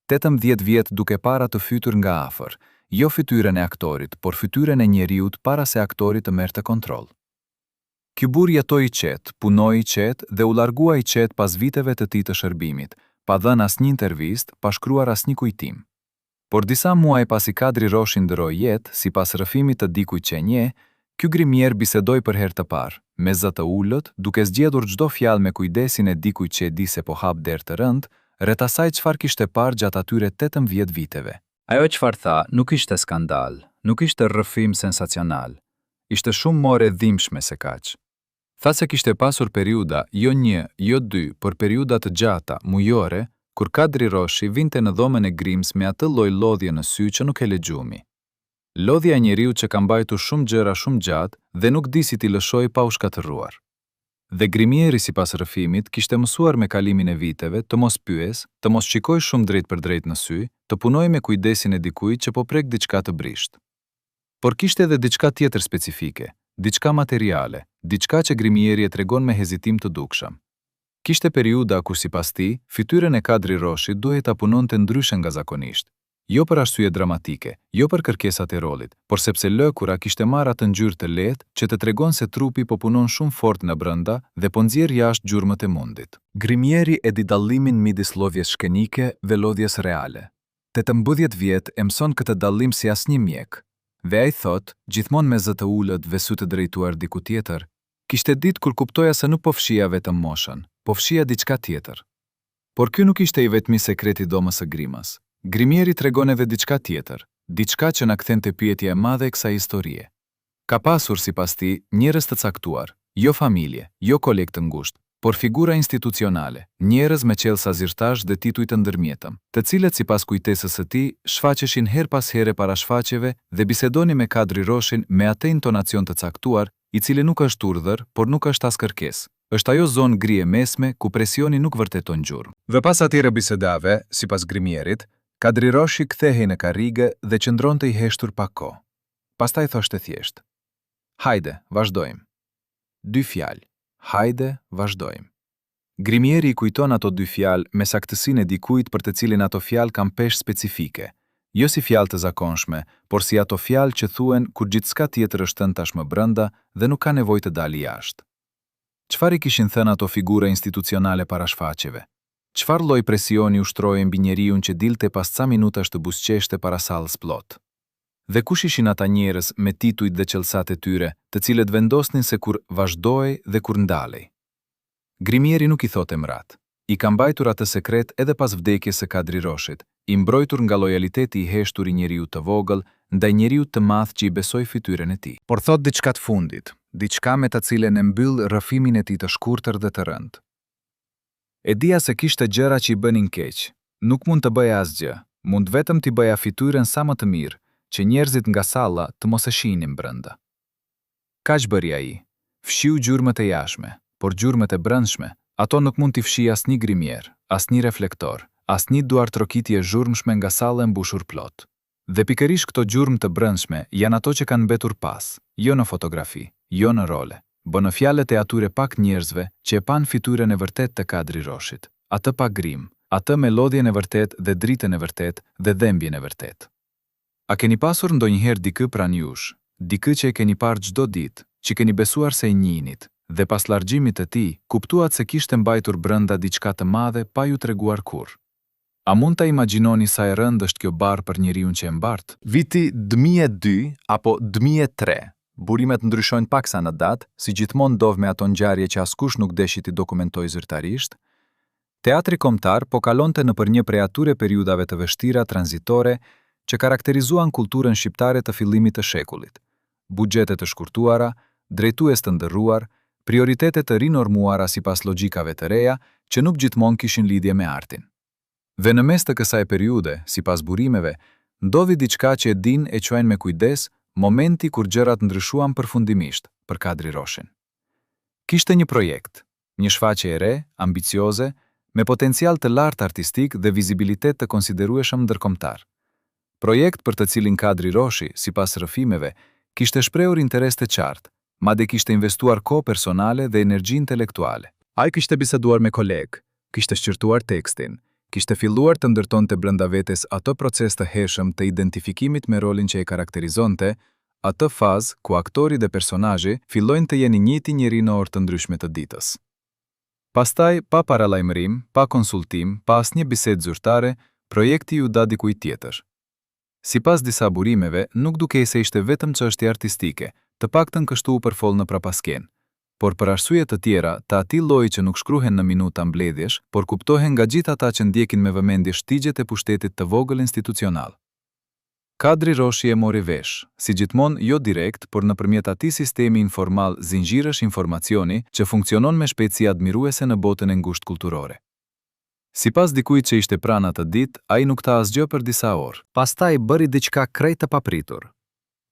18 vjet duke para të fytur nga afër, jo fytyrën e aktorit, por fytyrën e njeriut para se aktori të merrte kontroll. Ky burr jetoi i qetë, punoi i qetë dhe u largua i qetë pas viteve të tij të shërbimit, pa dhënë asnjë intervistë, pa shkruar asnjë kujtim. Por disa muaj pasi Kadri Roshi ndroi jetë, sipas rrëfimit të dikujt që e njeh, ky grimier bisedoi për herë të parë, me zë të ulët, duke zgjedhur çdo fjalë me kujdesin e dikujt që e di se po hap derë të rënd, rreth asaj çfarë kishte parë gjatë atyre 18 viteve. Ajo çfarë tha nuk ishte skandal, nuk ishte rrëfim sensacional. Ishte shumë more e dhimbshme se kaq. Tha se kishte pasur periuda, jo një, jo dy, por periuda të gjata, mujore, kur Kadri Roshi vinte në dhomën e Grims me atë lloj lodhje në sy që nuk e lexumi. Lodhja e njeriu që ka mbajtur shumë gjëra shumë gjatë dhe nuk di si t'i lëshoj pa u shkatërruar. Dhe grimieri sipas rrëfimit kishte mësuar me kalimin e viteve të mos pyes, të mos shikoj shumë drejt për drejt në sy, të punoj me kujdesin e dikujt që po prek diçka të brisht. Por kishte edhe diçka tjetër specifike, diçka materiale, diçka që grimieri e tregon me hezitim të dukshëm. Kishte periuda kur sipas tij, fytyrën e Kadri Roshit duhej ta punonte ndryshe nga zakonisht. Jo për arsye dramatike, jo për kërkesat e rolit, por sepse lëkura kishte marrë atë ngjyrë të lehtë që të tregon se trupi po punon shumë fort në brenda dhe po nxjerr jashtë gjurmët e mundit. Grimieri e di dallimin midis lodhjes shkenike dhe lodhjes reale. 18 vjet e mëson këtë dallim si asnjë mjek. Dhe ai thot, gjithmonë me zë të ulët dhe sy të drejtuar diku tjetër, kishte ditë kur kuptoja se nuk po fshija vetëm moshën, po fshija diçka tjetër. Por ky nuk ishte i vetmi sekreti domës së Grimës. Grimieri tregon edhe diçka tjetër, diçka që na kthen te pyetja e madhe e kësaj historie. Ka pasur sipas tij njerëz të caktuar, jo familje, jo kolegë të ngushtë, por figura institucionale, njerëz me qellsa zyrtash dhe tituj të ndërmjetëm, të cilët sipas kujtesës së tij shfaqeshin her pas here para shfaqjeve dhe bisedonin me Kadri Roshin me atë intonacion të caktuar, i cili nuk është urdhër, por nuk është as kërkesë. Është ajo zonë gri e mesme ku presioni nuk vërteton gjurmë. Dhe pas atyre bisedave, sipas grimierit, Kadri Roshi kthehej në karrige dhe qëndronte i heshtur pak kohë. Pastaj thoshte thjesht: "Hajde, vazhdojmë." 2 fjalë. Hajde, vazhdojmë. Grimieri i kujton ato 2 fjalë me saktësinë e dikujt për të cilin ato fjalë kanë peshë specifike, jo si fjalë të zakonshme, por si ato fjalë që thuhen kur gjithçka tjetër është thënë tashmë brenda dhe nuk ka nevojë të dalë jashtë. Çfarë i kishin thënë ato figura institucionale para shfaqjeve? Çfarë lloj presioni ushtroi mbi njeriun që dilte pas ca minutash të buzëqeshte para sallës plot? Dhe kush ishin ata njerëz me titujt dhe qellsat e tyre, të cilët vendosnin se kur vazhdoi dhe kur ndalej? Grimieri nuk i thotë emrat. I ka mbajtur atë sekret edhe pas vdekjes së Kadri Roshit, i mbrojtur nga lojaliteti i heshtur i njeriut të vogël ndaj njeriut të madh që i besoi fytyrën e tij. Por thot diçka të fundit, diçka me të cilën e mbyll rrëfimin e tij të shkurtër dhe të rëndë. E dija se kishte gjëra që i bënin keq. Nuk mund të bëja asgjë. Mund vetëm t'i bëja fytyrën sa më të mirë, që njerëzit nga salla të mos e shihnin brenda. Kaq bëri ai. Fshiu gjurmët e jashtme, por gjurmët e brendshme, ato nuk mund t'i fshi asnjë grimier, asnjë reflektor, asnjë duartrokitje zhurmshme nga salla e mbushur plot. Dhe pikërisht këto gjurmë të brendshme janë ato që kanë mbetur pas, jo në fotografi, jo në role. Bë në fjalët e atyre pak njerëzve që e pan fytyrën e vërtet të Kadri Roshit, atë pa grim, atë me lodhjen e vërtet dhe dritën e vërtet dhe dhembjen e vërtet. A keni pasur ndonjëherë dikë pranë jush, dikë që e keni parë çdo ditë, që keni besuar se e njihnit, dhe pas largjimit të tij, kuptuat se kishte mbajtur brenda diçka të madhe pa ju treguar kurrë? A mund ta imagjinoni sa e rëndë është kjo barë për njeriun që e mbart? Viti 2002 apo 2003, burimet ndryshojnë paksa në datë, si gjithmonë ndodh me ato ngjarje që askush nuk deshi t'i dokumentojë zyrtarisht. Teatri kombëtar po kalonte nëpër një prej atyre periudhave të vështira tranzitore që karakterizuan kulturën shqiptare të fillimit të shekullit. Buxhete të shkurtuara, drejtues të ndërruar, prioritete të rinormuara sipas logjikave të reja që nuk gjithmonë kishin lidhje me artin. Dhe në mes të kësaj periudhe, sipas burimeve, ndodhi diçka që e din e quajnë me kujdes momenti kur gjërat ndryshuan përfundimisht për Kadri Roshin. Kishte një projekt, një shfaqje e re, ambicioze, me potencial të lartë artistik dhe vizibilitet të konsiderueshëm ndërkombëtar. Projekt për të cilin Kadri Roshi, sipas rrëfimeve, kishte shprehur interes të qartë, madje kishte investuar kohë personale dhe energji intelektuale. Ai kishte biseduar me kolegë, kishte shqyrtuar tekstin, kishte filluar të ndërtonte brenda vetes atë proces të hershëm të identifikimit me rolin që e karakterizonte, atë fazë ku aktori dhe personazhi fillojnë të jenë njëti njeri në orë të ndryshme të ditës. Pastaj, pa paralajmërim, pa konsultim, pa asnjë bisedë zyrtare, projekti ju dha dikujt tjetër. Sipas disa burimeve, nuk dukej se ishte vetëm çështje artistike, të paktën kështu u përfol në prapasken, por për arsye të tjera, të atij lloji që nuk shkruhen në minuta mbledhjesh, por kuptohen nga gjithë ata që ndjekin me vëmendje shtigjet e pushtetit të vogël institucional. Kadri Roshi e mori vesh, si gjithmonë jo direkt, por nëpërmjet atij sistemi informal zinxhirësh informacioni që funksionon me shpejtësi admiruese në botën e ngushtë kulturore. Sipas dikujt që ishte pranë atë ditë, ai nuk tha asgjë për disa orë. Pastaj bëri diçka krejt të papritur.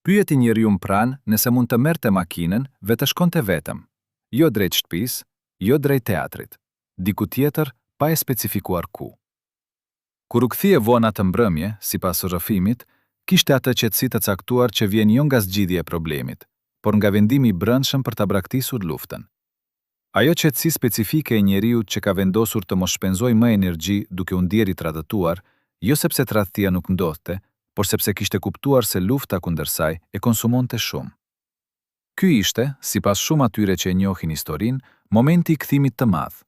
Pyeti njeriun pranë nëse mund të merrte makinën dhe të shkonte vetëm, jo drejt shtëpisë, jo drejt teatrit, diku tjetër pa e specifikuar ku. Kur u kthye vonë atë mbrëmje, sipas rrëfimit, kishte atë qetësi të caktuar që vjen jo nga zgjidhja e problemit, por nga vendimi i brendshëm për ta braktisur luftën. Ajo qetësi specifike e njeriut që ka vendosur të mos shpenzoj më energji duke u ndjerë i tradhtuar, jo sepse tradhtia nuk ndodhte, por sepse kishte kuptuar se lufta kundër saj e konsumonte shumë. Ky ishte, sipas shumë atyre që e njohin historinë, momenti i kthimit të madh.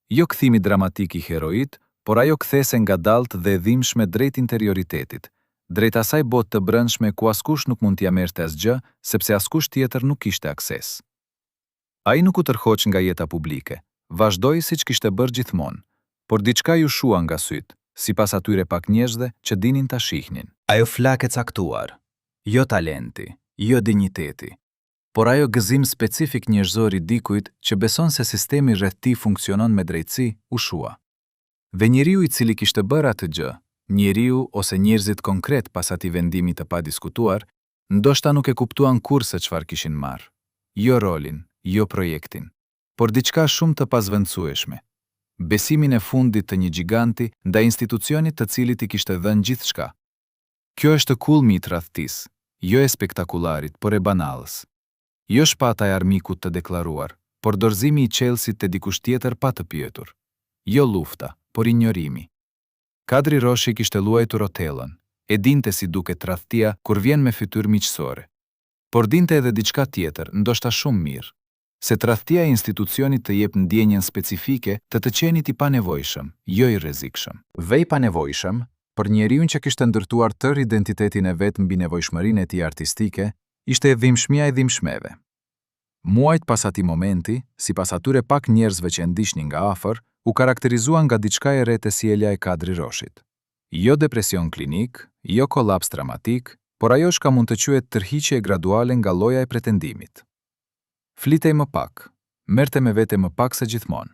Jo kthimi dramatik i heroit, por ajo kthese ngadaltë dhe dhimbshme drejt interioritetit, drejt asaj botë të brendshme ku askush nuk mund t'ia merrte asgjë, sepse askush tjetër nuk kishte akses. Ai nuk u tërhoq nga jeta publike, vazhdoi siç kishte bërë gjithmonë, por diçka ju shua nga syt, sipas atyre pak njerëzve që dinin ta shihnin. Ajo flakë e caktuar, jo talenti, jo dinjiteti, por ajo gëzim specifik njerëzor i dikujt që beson se sistemi rreth tij funksionon me drejtësi, u shua. Dhe njeriu i cili kishte bërë atë gjë, njeriu ose njerëzit konkret pas atij vendimi të padiskutuar, ndoshta nuk e kuptuan kurrë se çfarë kishin marrë. Jo rolin, jo projektin, por diçka shumë të pazvendësueshme. Besimin e fundit të një giganti ndaj institucionit të cilit i kishte dhënë gjithçka. Kjo është kulmi i tradhtisë, jo e spektakularit, por e banallës. Jo shpata e armikut të deklaruar, por dorëzimi i qelësit të dikush tjetër pa të pyetur. Jo lufta, por injorimi. Kadri Roshi kishte luajtur Otellën, e dinte si duket tradhtia kur vjen me fytyrë miqësore. Por dinte edhe diçka tjetër, ndoshta shumë mirë, se tradhtia e institucionit të jep ndjenjen specifike të qenit i panevojshëm, jo i rrezikshëm. Dhe i panevojshëm, për njeriun që kishte ndërtuar tërë identitetin e vet mbi nevojshmërinë e tij artistike, ishte e dhimbshmja e dhimbshmeve. Muajt pas atij momenti, sipas atyre pak njerëzve që ndiqnin nga afër, u karakterizuan nga diçka e re te sjellja e Kadri Roshit. Jo depresion klinik, jo kolaps dramatik, por ajo shka mund të quhet tërhiqje graduale nga lloja e pretendimit. Flitej më pak, merrte me vete më pak se gjithmonë.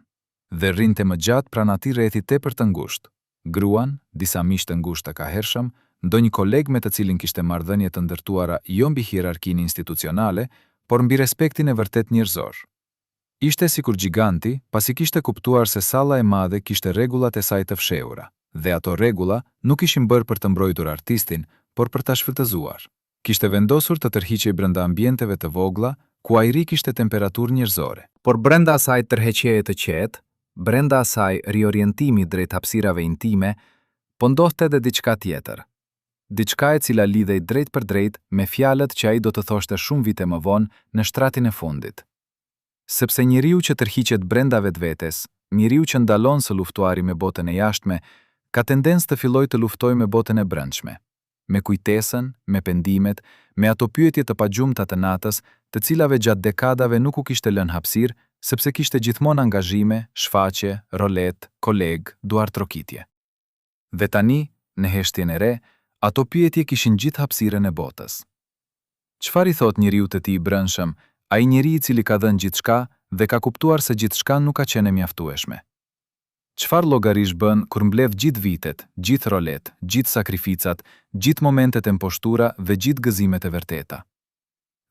dhe rrinte më gjatë pranë atij rrethi tepër të ngushtë. Gruan, disa miq të ngushtë të kahershëm, ndonjë koleg me të cilin kishte marrëdhënie të ndërtuara jo mbi hierarkinë institucionale, por mbi respektin e vërtet njerëzor. Ishte sikur giganti, pasi kishte kuptuar se salla e madhe kishte rregullat e saj të fshehura, dhe ato rregulla nuk ishin bërë për të mbrojtur artistin, por për ta shfrytëzuar. Kishte vendosur të tërhiqej brenda ambienteve të vogla, ku ajri kishte temperaturë njerëzore. Por brenda asaj tërheqjeje të qetë, brenda asaj riorientimi drejt hapësirave intime, po ndodhte edhe diçka tjetër. Diçka e cila lidhej drejt për drejt me fjalët që ai do të thoshte shumë vite më vonë në shtratin e fundit. Sepse njeriu që tërhiqet brenda vetvetes, njeriu që ndalon së luftuari me botën e jashtme, ka tendencë të fillojë të luftojë me botën e brendshme, me kujtesën, me pendimet, me ato pyetje të pagjumta të natës, të cilave gjatë dekadave nuk u kishte lënë hapësirë, sepse kishte gjithmonë angazhime, shfaqje, rolet, koleg, duartrokitje. Dhe tani, në heshtjen e re, ato pyetje kishin gjithë hapësirën e botës. Çfarë i thot njeriu të tij i brendshëm, ai njeri i cili ka dhënë gjithçka dhe ka kuptuar se gjithçka nuk ka qenë mjaftueshme? Çfarë llogarish bën kur mbledh gjithë vitet, gjithë rolet, gjithë sakrificat, gjithë momentet e mposhtura dhe gjithë gëzimet e vërteta?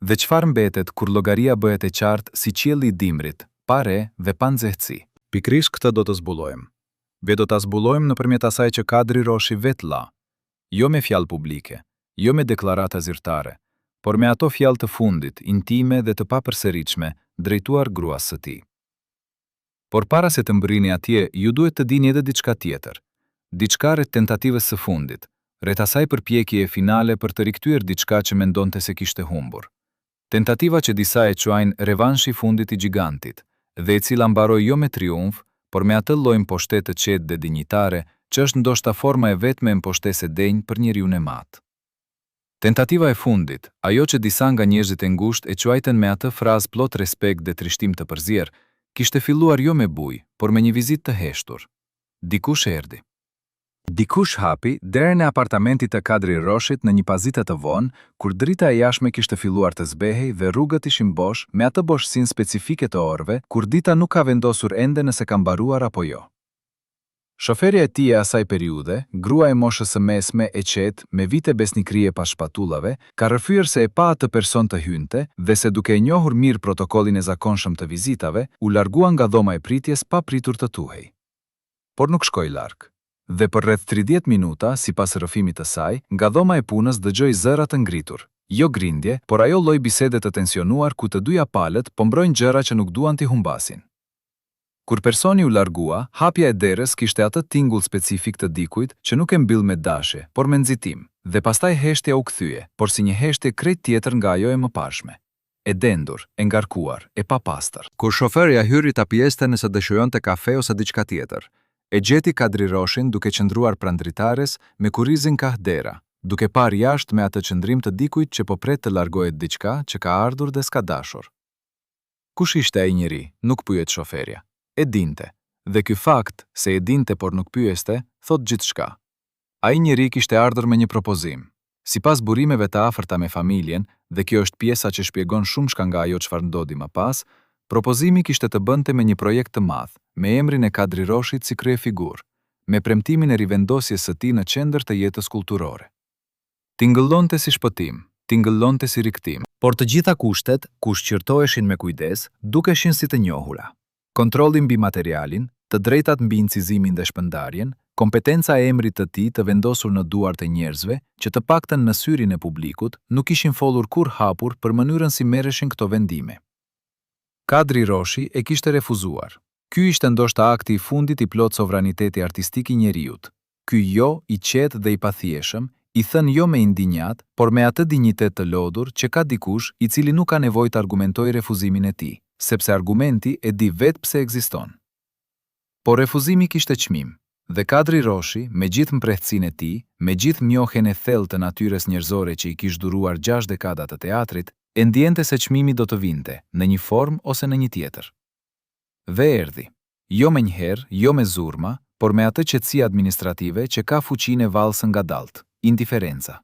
Dhe çfarë mbetet kur llogaria bëhet e qartë si qielli i dimrit, pa re dhe pa nxehtësi? Pikrisht këtë do të zbulojmë. Do ta zbulojmë nëpërmjet asaj që Kadri Roshi vet la, jo me fjalë publike, jo me deklarata zyrtare, por me ato fjalë të fundit, intime dhe të papërsëritshme, drejtuar gruas së tij. Por para se të mbërrini atje, ju duhet të dini edhe diçka tjetër. Diçka rreth tentativës së fundit, rreth asaj përpjekjeje finale për të rikthyer diçka që mendonte se kishte humbur. Tentativa që disa e quajnë revanshi i fundit i gigantit, dhe e cila mbaroi jo me triumf, por me atë lloj mposhtete të qetë dhe dinjitare, që është ndoshta forma e vetme e mposhtesë denj për njeriun e mat. Tentativa e fundit, ajo që disa nga njerëzit e ngushtë e quajtën me atë frazë plot respekt dhe trishtim të përzier, kishte filluar jo me bujë, por me një vizitë të heshtur. Dikush erdhi. Dikush hapi derën e apartamentit të Kadri Roshit në një pazitë të vonë, kur drita e jashtme kishte filluar të zbehej dhe rrugët ishin bosh me atë boshësinë specifike të orëve, kur dita nuk ka vendosur ende nëse ka mbaruar apo jo. Shoferja e tij e asaj periudhe, grua e moshës së mesme e qetë, me vite besnikrie pas shpatullave, ka rrëfyer se e pa atë person të hynte dhe se duke e njohur mirë protokollin e zakonshëm të vizitave, u largua nga dhoma e pritjes pa pritur të tuhej. Por nuk shkoi larg. Dhe për rreth 30 minuta, sipas rrëfimit të saj, nga dhoma e punës dëgjoi zëra të ngritur. Jo grindje, por ajo lloj bisede të tensionuar ku të dyja palët po mbrojnë gjëra që nuk duan t'i humbasin. Kur personi u largua, hapja e derës kishte atë tingull specifik të dikujt që nuk e mbyll me dashje, por me nxitim, dhe pastaj heshtja u kthye, por si një heshtje krejt tjetër nga ajo e mëparshme. E dendur, e ngarkuar, e papastër. Kur shoferja hyri ta pjeste nëse dëshironte kafe ose diçka tjetër, e gjeti Kadri Roshin duke qëndruar pranë dritares me kurrizin kah dera, duke parë jashtë me atë qëndrim të dikujt që po pret të largohet diçka që ka ardhur dhe s'ka dashur. Kush ishte ai njeri? Nuk pyet shoferja. E dinte, dhe ky fakt se e dinte por nuk pyeste, thot gjithçka. Ai njeri kishte ardhur me një propozim. Sipas burimeve të afërta me familjen, dhe kjo është pjesa që shpjegon shumë shka nga ajo çfarë ndodhi më pas, propozimi kishte të bënte me një projekt të madh, me emrin e Kadri Roshit si kryefigurë, me premtimin e rivendosjes së tij në qendër të jetës kulturore. Tingëllonte si shpëtim, tingëllonte si rikthim, por të gjitha kushtet, ku shqyrtoheshin me kujdes, dukeshin si të njohura. Kontrolli mbi materialin, të drejtat mbi incizimin dhe shpërndarjen, kompetenca e emrit të tij të vendosur në duart e njerëzve, që të paktën në syrin e publikut, nuk ishin folur kur hapur për mënyrën si merreshin këto vendime. Kadri Roshi e kishte refuzuar. Ky ishte ndoshta akti i fundit i plot sovraniteti artistik i njeriut. Ky jo i qetë dhe i pathieshëm, i thën jo me indinjat, por me atë dinjitet të lodhur që ka dikush i cili nuk ka nevojë të argumentojë refuzimin e tij, sepse argumenti e di vetë pse ekziston. Por refuzimi kishte çmim, dhe Kadri Roshi, me gjithë mprehësinë e tij, me gjithë njohjen e thellë të natyrës njerëzore që i kishte duruar 6 dekada të teatrit, e ndjente se çmimi do të vinte, në një formë ose në një tjetër. Dhe erdhi, jo me njëherë, jo me zurma, por me atë qetësi administrative që ka fuqinë e vallës ngadalt, indiferenca,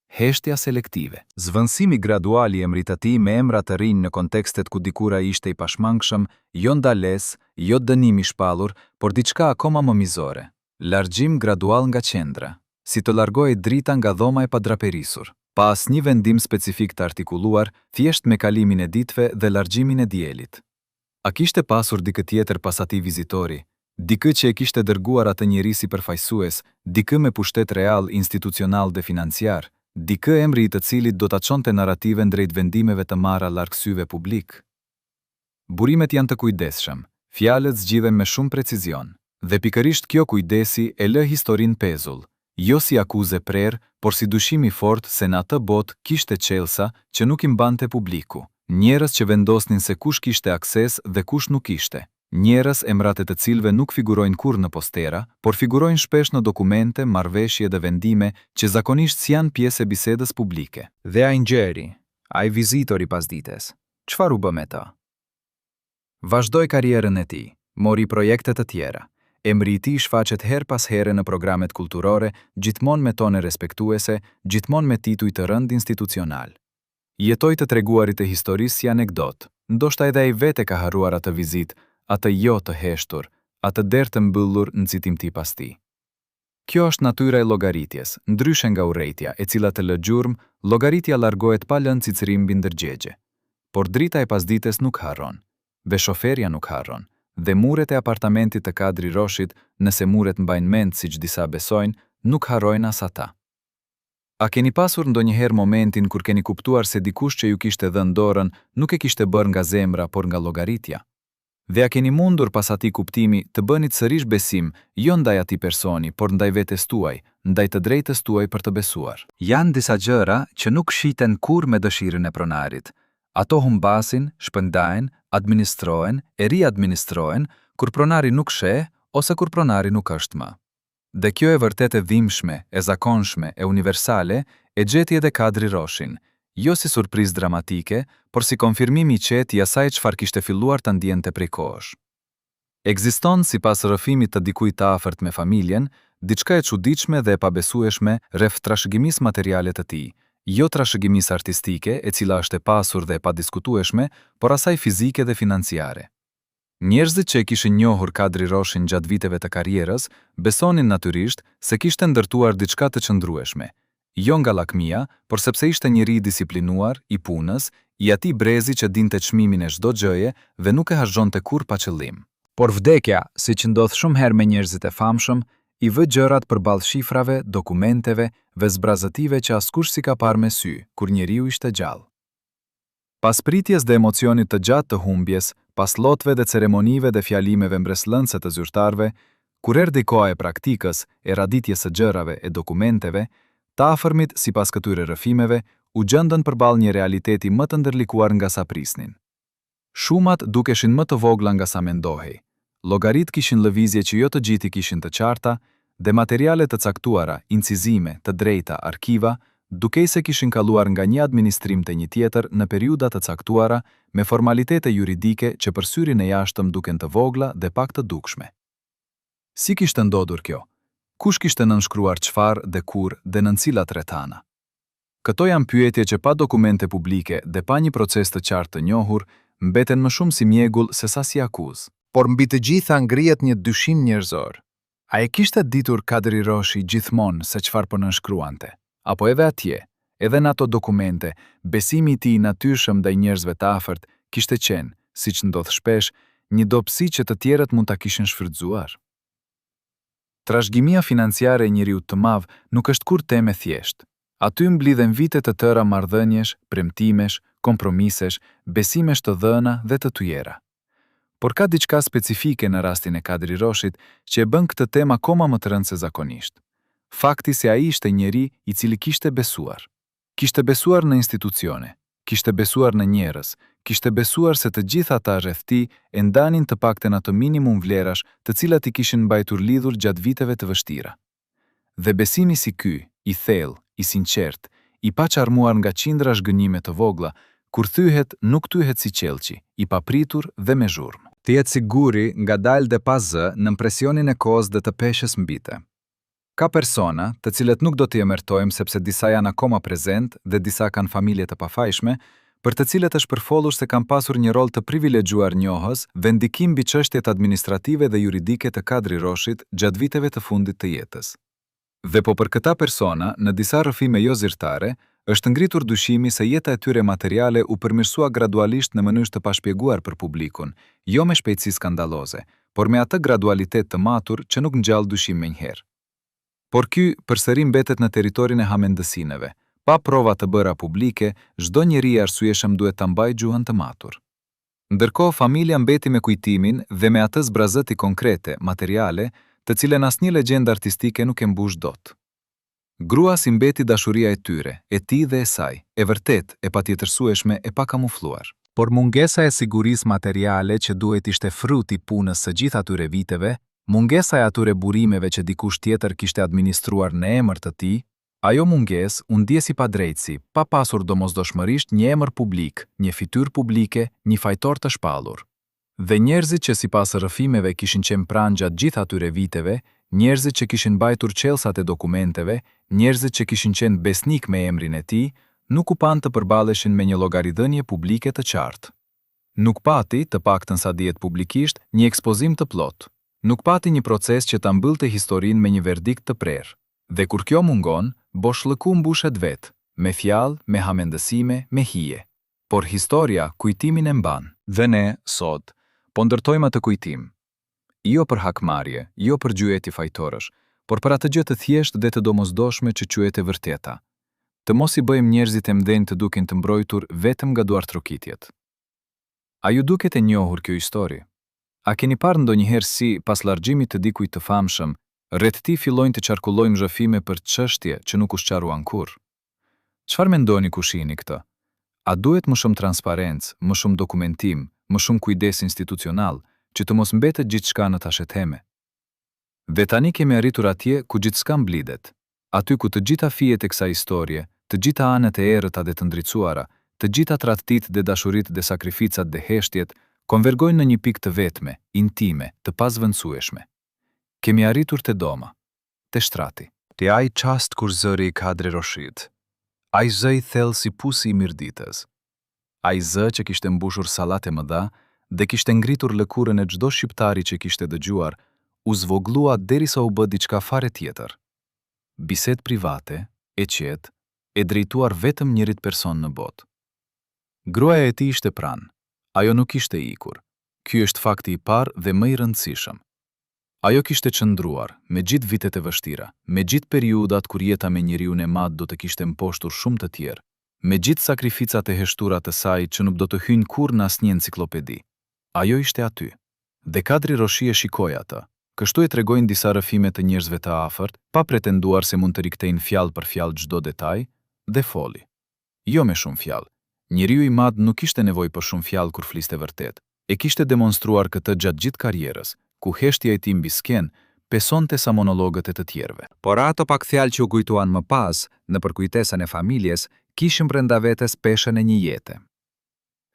heshtja selektive. Zvendësimi gradual i emrit të tij me emra të rinj në kontekstet ku dikur ai ishte i pashmangshëm, jo ndales, jo dënim i shpallur, por diçka akoma më mizore. Largjim gradual nga qendra, si të largohej drita nga dhoma e padraperisur, pa asnjë vendim specifik të artikuluar, thjesht me kalimin e ditëve dhe largjimin e diellit. A kishte pasur dikë tjetër pas atij vizitori? Dikë që e kishte dërguar atë njeri si përfaqësues, dikë me pushtet real, institucional dhe financiar, dikë emri i të cilit do ta çonte narrativen drejt vendimeve të marra larg syve publik. Burimet janë të kujdesshëm, fjalët zgjidhen me shumë precizion, dhe pikërisht kjo kujdesi e lë historinë pezull, jo si akuzë prerë, por si dyshim i fortë se në atë botë kishte çelësa që nuk i mbante publiku, njerëz që vendosnin se kush kishte akses dhe kush nuk kishte. Njerëz emrat e të cilëve nuk figurojnë kurrë në postera, por figurojnë shpesh në dokumente, marrëveshje dhe vendime që zakonisht s'janë pjesë e bisedës publike. Dhe ai ngjeri, ai vizitori pasdites, çfarë u bë me ta? Vazhdoi karrierën e tij, mori projekte të tjera. Emri i tij shfaqet her pas here në programet kulturore, gjithmonë me tone respektuese, gjithmonë me tituj të rënd institucional. Jetoi të treguarit e historisë si anekdot, ndoshta edhe ai vete ka harruar atë vizitë, atë jo të heshtur, atë derë të mbyllur në citimti pas tij. Kjo është natyra e llogaritjes, ndryshe nga urrejtja, e cila të lë gjurmë, llogaritja largohet pa lënë cicërim mbi ndërgjegje. Por drita e pasdites nuk harron, dhe shoferja nuk harron, dhe muret e apartamentit të Kadri Roshit, nëse muret mbajnë mend siç disa besojnë, nuk harrojnë as ata. A keni pasur ndonjëherë momentin kur keni kuptuar se dikush që ju kishte dhënë dorën nuk e kishte bërë nga zemra, por nga llogaritja? Dhe a keni mundur pas atij kuptimi të bënit sërish besim, jo ndaj atij personi, por ndaj vetes tuaj, ndaj të drejtës tuaj për të besuar? Janë disa gjëra që nuk shiten kurrë me dëshirën e pronarit. Ato humbasin, shpërndahen, administrohen, e riadministrohen, kur pronari nuk sheh ose kur pronari nuk është më. Dhe kjo e vërtet e dhimbshme, e zakonshme, e universale, e gjeti edhe Kadri Roshin, jo si surprizë dramatike, por si konfirmimi i qetë i asaj çfarë kishte filluar ta ndjente prej kohësh. Ekziston sipas rrëfimit të dikujt të afërt me familjen, diçka e çuditshme dhe e pabesueshme rreth trashëgimisë materiale të tij, jo trashëgimisë artistike, e cila është e pasur dhe e padiskutueshme, por asaj fizike dhe financiare. Njerëzit që e kishin njohur Kadri Roshin gjatë viteve të karrierës, besonin natyrisht se kishte ndërtuar diçka të qëndrueshme, jo nga lakmia, por sepse ishte njeri i disiplinuar, i punës, i atij brezi që dinte çmimin e çdo gjëje dhe nuk e harxhonte kurrë pa qëllim. Por vdekja, siç ndodh shumë herë me njerëzit e famshëm, i vë gjërat përballë shifrave, dokumenteve dhe zbrazëtive që askush si ka parë me sy, kur njeriu ishte gjallë. Pas pritjes dhe emocionit të gjatë të humbjes, pas lotëve dhe ceremonive dhe fjalimeve mbreslënse të zyrtarëve, kur erdhi koha e praktikës, e raditjes së gjërave e dokumenteve, të afërmit sipas këtyre rrëfimeve u gjendën përballë një realiteti më të ndërlikuar nga sa prisnin. Shumat dukeshin më të vogla nga sa mendohej. Llogarit kishin lëvizje që jo të gjithë kishin të qarta, dhe materiale të caktuara, incizime, të drejta, arkiva, dukej se kishin kaluar nga një administrim te një tjetër në periudha të caktuara me formalitete juridike që për syrin e jashtëm duken të vogla dhe pak të dukshme. Si kishte ndodhur kjo? Kush kishte nënshkruar çfarë dhe kur dhe nën cilat rrethana? Këto janë pyetje që pa dokumente publike dhe pa një proces të qartë të njohur, mbeten më shumë si mjegull se sa si akuzë. Por mbi të gjitha ngrihet një dyshim njerëzor. A e kishte ditur Kadri Roshi gjithmonë se çfarë po nënshkruante? Apo edhe atje, edhe në ato dokumente, besimi i tij i natyrshëm ndaj njerëzve të afërt kishte qenë, siç ndodh shpesh, një dobësi që të tjerët mund ta kishin shfrytzuar? Trashëgimia financiare e njeriut të madh nuk është kurrë temë thjesht. Aty mblidhen vite të tëra marrëdhëniesh, premtimesh, kompromisesh, besimesh të dhëna dhe të tujera. Por ka diçka specifike në rastin e Kadri Roshit që e bën këtë temë akoma më të rëndë se zakonisht. Fakti se ai ishte njeri i cili kishte besuar. Kishte besuar në institucione, kishte besuar në njerëz, kishte besuar se të gjithë ata rreth tij e ndanin të paktën ato minimum vlerash të cilat i kishin mbajtur lidhur gjatë viteve të vështira. Dhe besimi si ky, i thellë, i sinqert, i paqarmuar nga qindra zhgënjime të vogla, kur thyhet, nuk thyhet si qelçi, i papritur dhe me zhurmë. Të jetë siguri nga dalë dhe pa zë në presionin e kohës dhe të peshës mbite. Ka persona, të cilët nuk do t'i emërtojmë sepse disa janë akoma prezent dhe disa kanë familje të pafajshme, për të cilët është përfolur se kam pasur një rol të privilegjuar njohës dhe ndikim mbi çështjet administrative dhe juridike të Kadri Roshit gjatë viteve të fundit të jetës. Dhe po për këta persona, në disa rrëfime jo zyrtare, është ngritur dyshimi se jeta e tyre materiale u përmirësua gradualisht në mënyrë të pashpjeguar për publikun, jo me shpejtësi skandaloze, por me atë gradualitet të matur që nuk ngjall dyshim menjëherë. Por ky përsëri mbetet në territorin e hamendësineve. Pa prova të bëra publike, çdo njeri i arsyeshëm duhet ta mbajë gjuhën të matur. Ndërkohë, familja mbeti me kujtimin dhe me atë zbrazëti konkrete, materiale, të cilën asnjë legjendë artistike nuk e mbush dot. Grua si mbeti dashuria e tyre, e tij dhe e saj, e vërtet, e patjetërsueshme, e pakamufluar. Por mungesa e sigurisë materiale që duhet ishte fruti punës së gjithë atyre viteve, mungesa e atyre burimeve që dikush tjetër kishte administruar në emër të tij, ajo mungesë u ndjesi padrejtësi, pa pasur domosdoshmërisht një emër publik, një fytyrë publike, një fajtor të shpallur. Dhe njerëzit që sipas rrëfimeve kishin qenë pranë gjatë gjithë atyre viteve, njerëzit që kishin mbajtur çelësat e dokumenteve, njerëzit që kishin qenë besnik me emrin e tij, nuk u pan të përballeshin me një llogaridhënie publike të qartë. Nuk pati, të paktën sa dihet publikisht, një ekspozim të plotë. Nuk pati një proces që ta mbyllte historinë me një verdikt të prerë. Dhe kur kjo mungon, boshllëku mbushet vetë, me fjalë, me hamendësime, me hije. Por historia kujtimin e mban. Dhe ne, sot, po ndërtojmë atë kujtim. Jo për hakmarrje, jo për gjyeti fajtorësh, por për atë gjë të thjeshtë dhe të domosdoshme që quhet e vërteta. Të mos i bëjmë njerëzit e mdenj të duken të mbrojtur vetëm nga duartrokitjet. A ju duket e njohur kjo histori? A keni parë ndonjëherë si, pas largjimit të dikujt të famshëm, rreth tij fillojnë të qarkullojnë zhëfime për çështje që nuk u sqaruan kurrë? Çfarë mendoni kur shihni këtë? A duhet më shumë transparencë, më shumë dokumentim, më shumë kujdes institucional, që të mos mbetet gjithçka në tasheteme? Dhe tani kemi arritur atje ku gjithçka mblidet, aty ku të gjitha fijet e kësaj historie, të gjitha anët e errëta dhe të ndriçuara, të gjitha tradhtitë dhe dashuritë dhe sakrificat dhe heshtjet konvergojnë në një pikë të vetme, intime, të pazvendësueshme. Kemi arritur te doma, te shtrati, te ai çast kur zëri i Kadri Roshit. Ai zë i thellë si pusi i mirditës. Ai zë që kishte mbushur sallate mëdha dhe kishte ngritur lëkurën e çdo shqiptari që kishte dëgjuar, u zvoglua derisa u bë diçka fare tjetër. Bisedë private, e qetë, e drejtuar vetëm njërit person në botë. Gruaja e tij ishte pranë. Ajo nuk ishte ikur. Ky është fakti i parë dhe më i rëndësishëm. Ajo kishte qëndruar, me gjithë vitet e vështira, me gjithë periudat kur jeta me njeriun e madh do të kishte mposhtur shumë të tjerë, me gjithë sakrificat e heshtura të saj që nuk do të hyjnë kurrë në asnjë enciklopedi. Ajo ishte aty. Dhe Kadri Roshi e shikoi atë. Kështu e tregojnë disa rrëfime të njerëzve të afërt, pa pretenduar se mund të riktejnë fjalë për fjalë çdo detaj, dhe foli. Jo me shumë fjalë. Njeriu i madh nuk kishte nevojë për shumë fjalë kur fliste vërtet. E kishte demonstruar këtë gjatë gjithë karrierës, ku heshtja e tij mbi skenë pesonte sa monologët e të tjerëve. Por ato pak fjalë që u kujtuan më pas, në përkujtesën e familjes, kishin brenda vetes peshën e një jete.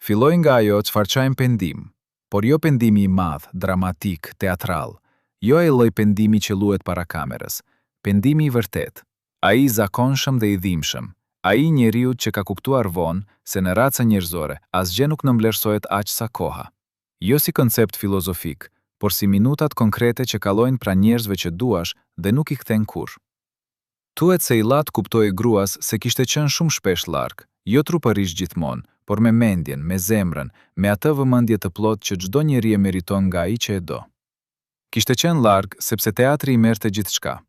Filloi nga ajo çfarë quajmë pendim, por jo pendimi i madh, dramatik, teatral, jo ai lloj pendimi që luhet para kamerës, pendimi i vërtet, ai i zakonshëm dhe i dhimbshëm, ai njeriu që ka kuptuar vonë se në raca njerëzore asgjë nuk nëmbvlerësohet aq sa koha. Jo si koncept filozofik, por si minutat konkrete që kalojnë pra njerëzve që duash dhe nuk i kthen kurrë. Thuhet se Illat kuptoi gruas se kishte qenë shumë shpesh larg, jo trupërisht gjithmonë, por me mendjen, me zemrën, me atë vëmendje të plotë që çdo njeri e meriton nga ai që e do. Kishte qenë larg sepse teatri i merrte gjithçka.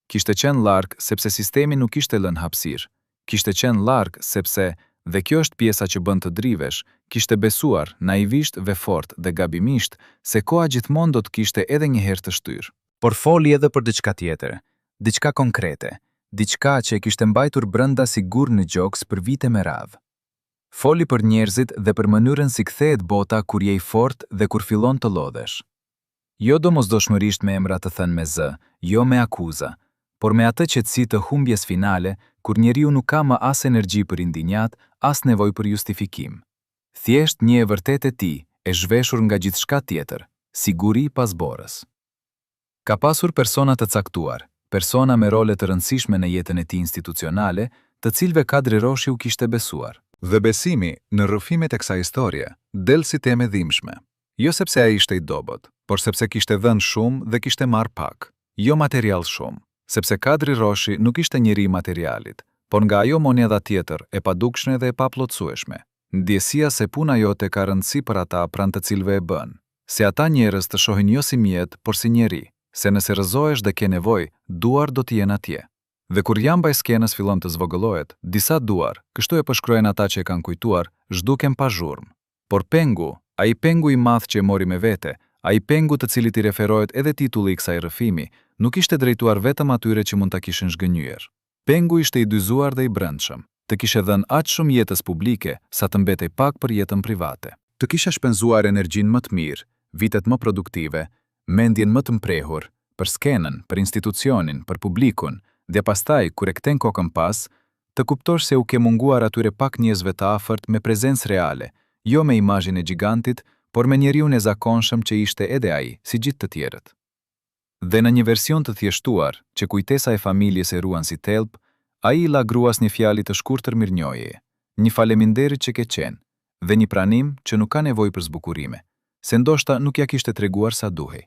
Kishte qenë larg sepse sistemi nuk kishte lënë hapësirë. Kishte qenë larg sepse, dhe kjo është pjesa që bën të drivesh, kishte besuar, naivisht dhe fort dhe gabimisht, se koha gjithmonë do të kishte edhe një herë të shtyrë. Por foli edhe për diçka tjetër, diçka konkrete, diçka që e kishte mbajtur brenda si gur në gjoks për vite me radhë. Foli për njerëzit dhe për mënyrën si kthehet bota kur je i fortë dhe kur fillon të lodhesh. Jo domosdoshmërisht me emra të thënë me zë, jo me akuza, por me atë qetësi të humbjes finale, kur njeriu nuk ka më as energji për indinjat, as nevojë për justifikim. Thjesht një e vërtetë e tij, e zhveshur nga gjithçka tjetër, siguri pas borës. Ka pasur persona të caktuar, persona me role të rëndësishme në jetën e tij institucionale, të cilëve Kadri Roshi u kishte besuar. Dhe besimi në rrëfimet e kësaj historie del si temë e dhimbshme. Jo sepse ai ishte i dobët, por sepse kishte dhënë shumë dhe kishte marrë pak, jo material shumë, sepse Kadri Roshi nuk ishte njeri i materialit, por nga ajo monedha tjetër e padukshme dhe e paplotësueshme. Ndjesia se puna jote ka rëndësi për ata pranë të cilëve e bën, se ata njerëz të shohin jo si mjet, por si njeri, se nëse rrëzohesh dhe ke nevojë, duar do të jenë atje. Dhe kur jamba e skenës fillon të zvogëllohet, disa duar, kështu e përshkruajnë ata që e kanë kujtuar, zhduken pa zhurmë. Por pengu, ai pengu i madh që e mori me vete, ai pengu të cilit i referohet edhe titulli i kësaj rrëfimi, nuk ishte drejtuar vetëm atyre që mund ta kishin zhgënjyer. Pengu ishte i dyzuar dhe i brendshëm, të kishe dhënë aq shumë jetës publike sa të mbetej pak për jetën private. Të kishe shpenzuar energjinë më të mirë, vitet më produktive, mendjen më të mprehur, për skenën, për institucionin, për publikun, dhe pastaj, kur e kthen kokën pas, të kuptosh se u ke munguar atyre pak njerëzve të afërt me prezencë reale, jo me imazhin e gigantit, por me njeriun e zakonshëm që ishte edhe ai, si gjithë të tjerët. Dhe në një version të thjeshtuar, që kujtesa e familjes e ruan si thelb, ai i la gruas një fjalë të shkurtër mirënjohjeje, një faleminderit që ke qenë, dhe një pranim që nuk ka nevojë për zbukurime, se ndoshta nuk ja kishte treguar sa duhej.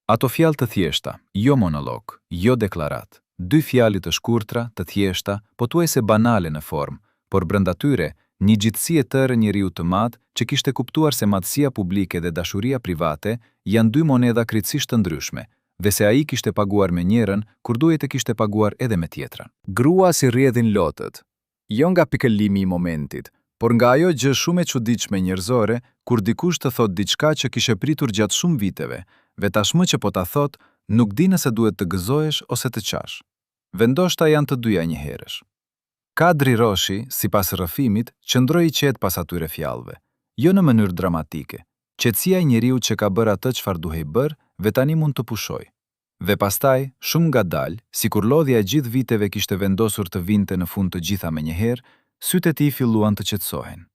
Ato fjalë të thjeshta, jo monolog, jo deklarat, dy fjalë të shkurtra, të thjeshta, pothuajse banale në formë, por brenda tyre një gjithësi e tërë njeriu të madh që kishte kuptuar se madhësia publike dhe dashuria private janë dy monedha krejtësisht të ndryshme, dhe se ai kishte paguar me njërin kur duhet të kishte paguar edhe me tjetrën. Grua si rrjedhin lotët, jo nga pikëllimi i momentit, por nga ajo gjë shumë e çuditshme njerëzore kur dikush të thot diçka që kishe pritur gjatë shumë viteve, ve tashmë që po ta thot, nuk di nëse duhet të gëzohesh ose të qash. Vendoshta janë të dyja njëherësh. Kadri Roshi, sipas rrëfimit, qëndroi i qetë pas atyre fjalëve, jo në mënyrë dramatike. Qetësia e njeriu që ka bërë atë çfarë duhej bër, ve tani mund të pushoj. Dhe pastaj, shumë ngadalë, sikur lodhja e gjithë viteve kishte vendosur të vinte në fund të gjitha menjëherë, sytë e tij filluan të qetësohen.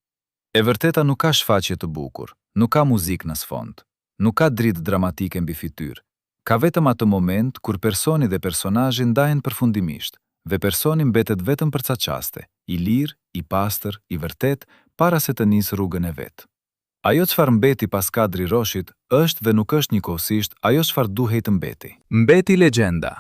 E vërteta nuk ka shfaqje të bukur, nuk ka muzikë në sfond, nuk ka dritë dramatike mbi fytyrë. Ka vetëm atë moment kur personi dhe personazhi ndahen përfundimisht, dhe personi mbetet vetëm për ca çaste, i lirë, i pastër, i vërtet, para se të nisë rrugën e vet. Ajo çfarë mbeti pas Kadri Roshit është dhe nuk është njëkohësisht ajo çfarë duhej të mbeti. Mbeti legjenda,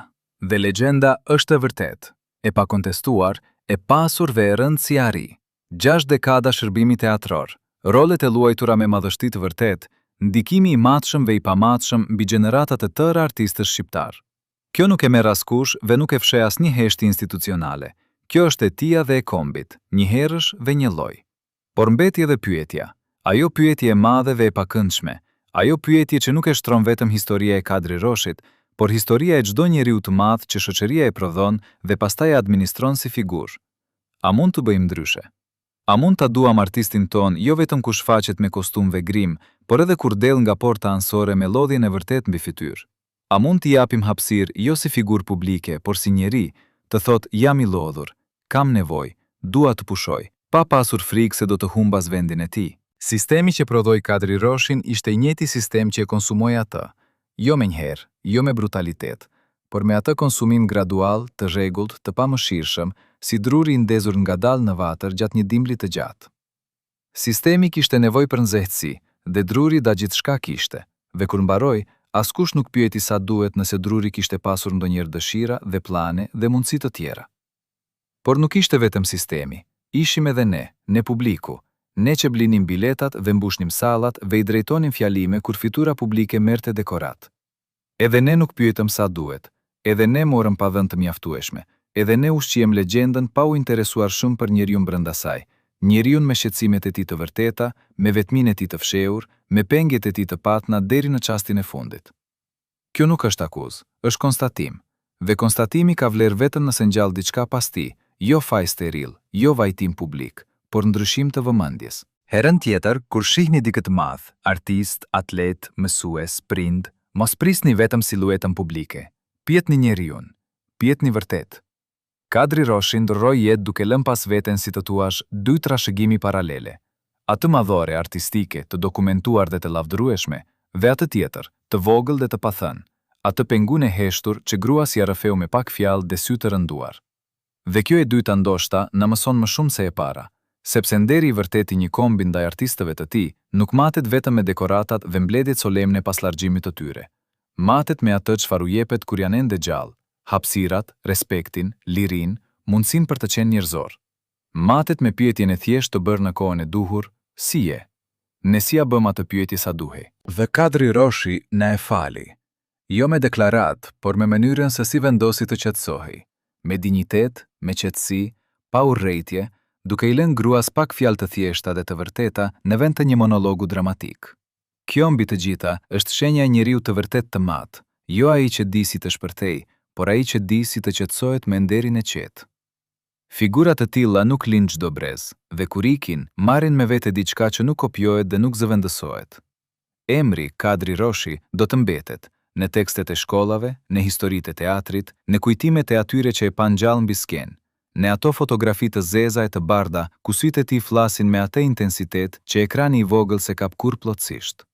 dhe legjenda është e vërtet, e pakontestuar, e pasur dhe e rëndë si ari. 6 dekada shërbimi teatror, rolet e luajtura me madhështi të vërtet, ndikimi i matshëm dhe i pamatshëm mbi gjeneratat e tëra artistësh shqiptar. Kjo nuk e merr askush dhe nuk e fsheh asnjë heshti institucionale. Kjo është e tia dhe e kombit, një herësh dhe një lloj. Por mbeti edhe pyetja, ajo pyetje e madhe dhe e pakëndshme, ajo pyetje që nuk e shtron vetëm historia e Kadri Roshit, por historia e çdo njeriu të madh që shoqëria e prodhon dhe pastaj e administron si figurë. A mund të bëjmë ndryshe? A mund ta duam artistin ton jo vetëm kur shfaqet me kostum dhe grim, por edhe kur del nga porta anësore me lodhjen e vërtet mbi fytyrë? A mund t'i japim hapësirë jo si figurë publike, por si njeri, të thot jam i lodhur, kam nevojë, dua të pushoj, pa pasur frikë se do të humbas vendin e tij? Sistemi që prodhoi Kadri Roshin ishte i njëjti sistem që e konsumoi atë, jo menjëherë, jo me brutalitet, por me atë konsumim gradual, të rregullt, të pamëshirshëm, si druri i ndezur ngadalë në vatër gjatë një dimri të gjatë. Sistemi kishte nevojë për nxehtësi, dhe druri da gjithçka kishte, dhe kur mbaroi, askush nuk pyeti sa duhet nëse druri kishte pasur ndonjëherë dëshira dhe plane dhe mundësi të tjera. Por nuk ishte vetëm sistemi, ishim edhe ne publiku, ne që blinim biletat dhe mbushnim sallat dhe i drejtonim fjalime kur fitura publike merrte dekorat. Edhe ne nuk pyetëm sa duhet, edhe ne morëm pa dhënë të mjaftueshme, edhe ne ushqijem legjendën pa u interesuar shumë për njeriun brenda saj, njeriun me shqetësimet e tij të vërteta, me vetminë e tij të fshehur, me pengjet e tij të patna deri në çastin e fundit. Kjo nuk është akuzë, është konstatim, dhe konstatimi ka vlerë vetëm nëse ngjall diçka pas tij, jo faj steril, jo vajtim publik, por ndryshim të vëmendjes. Herën tjetër, kur shihni dikë të madh, artist, atlet, mësues, prind, mos prisni vetëm siluetën publike. Pjetni njeriun, pjetni vërtet. Kadri Roshi ndroi jetë duke lënë pas veten si të thuash dy trashëgimi paralele. Atë madhore artistike, të dokumentuar dhe të lavdërueshme, dhe atë tjetër, të vogël dhe të pathënë, atë pengun e heshtur që grua si rrëfeu me pak fjalë dhe sy të rënduar. Dhe kjo e dyta ndoshta na mëson më shumë se e para, Sepse nderi i vërtet i një kombi ndaj artistëve të tij nuk matet vetëm me dekoratat dhe mbledhjet solemne pas largjimit të tyre. Matet me atë çfarë u jepet kur janë ende gjallë, hapësirat, respektin, lirinë, mundësinë për të qenë njerëzor. Matet me pyetjen e thjeshtë të bërë në kohën e duhur, si je? Ne si ja bëm atë pyetje sa duhej. Dhe Kadri Roshi na e fali. Jo me deklarat, por me mënyrën se si vendosi të qetësohej. Me dinjitet, me qetësi, pa urrëtie, duke i lënë gruas pak fjalë të thjeshta dhe të vërteta në vend të një monologu dramatik. Kjo mbi të gjitha është shenja e njeriu të vërtet të mat, jo ai që di si të shpërthej, por ai që di si të qetësohet me nderin e qetë. Figurat të tilla nuk lind çdo brez, dhe kur ikin, marrin me vete diçka që nuk kopjohet dhe nuk zëvendësohet. Emri Kadri Roshi do të mbetet në tekstet e shkollave, në historitë e teatrit, në kujtimet e atyre që e pan gjallë mbi skenë, në ato fotografi të zeza e të bardha ku sytë e tij flasin me atë intensitet që ekrani i vogël se kap kur plotësisht.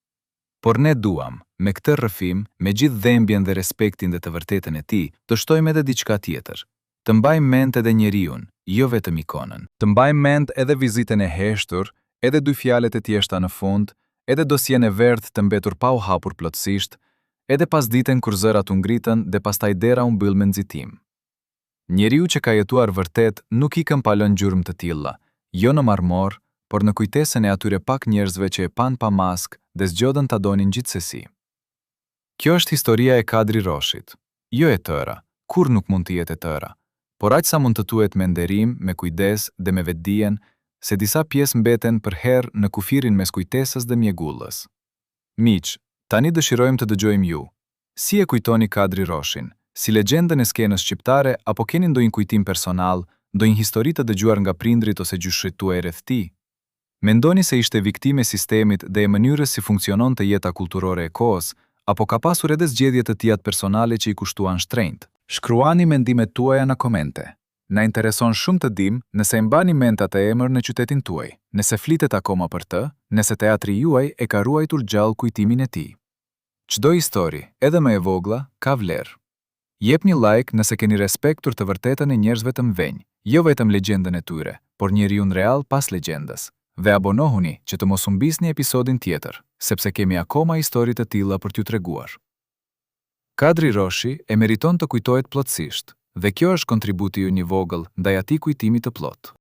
Por ne duam, me këtë rrëfim, me gjithë dhembjen dhe respektin dhe të vërtetën e tij, të shtojmë edhe diçka tjetër. Të mbajmë mend edhe njeriun, jo vetëm ikonën. Të mbajmë mend edhe vizitën e heshtur, edhe dy fjalët e thjeshta në fund, edhe dosjen e verdhë të mbetur pa u hapur plotësisht, edhe pasditen kur zërat u ngritën dhe pastaj dera u mbyll me nxitim. Njeriu që ka jetuar vërtet nuk i këmpalon gjurmë të tilla, jo në marmor, por në kujtesën e atyre pak njerëzve që e pan pa mask dhe zgjodën ta donin gjithsesi. Kjo është historia e Kadri Roshit, jo e tëra, kur nuk mund të jetë e tëra, por aq sa mund të tuhet me nderim, me kujdes dhe me vetdijen, se disa pjesë mbeten për herë në kufirin mes kujtesës dhe mjegullës. Miq, tani dëshirojmë të dëgjojmë ju. Si e kujtoni Kadri Roshin? Si legjendën e skenës shqiptare apo keni ndonjë kujtim personal, ndonjë histori të dëgjuar nga prindrit ose gjyshrit tuaj rreth tij? Mendoni se ishte viktimë e sistemit dhe e mënyrës si funksiononte jeta kulturore e kohës, apo ka pasur edhe zgjedhje të tija personale që i kushtuan shtrenjtë? Shkruani mendimet tuaja në komente. Na intereson shumë të dim nëse e mbani mend atë emër në qytetin tuaj, nëse flitet akoma për të, nëse teatri juaj e ka ruajtur gjallë kujtimin e tij. Çdo histori, edhe më e vogla, ka vlerë. Jepni like nëse keni respektur të vërtetën e njerëzve të mvenj, jo vetëm legjendën e tyre, por njeriun real pas legjendës. Dhe abonohuni që të mos humbisni episodin tjetër, sepse kemi akoma histori të tilla për t'ju treguar. Kadri Roshi e meriton të kujtohet plotësisht, dhe kjo është kontributi ju i vogël ndaj atij kujtimi të plotë.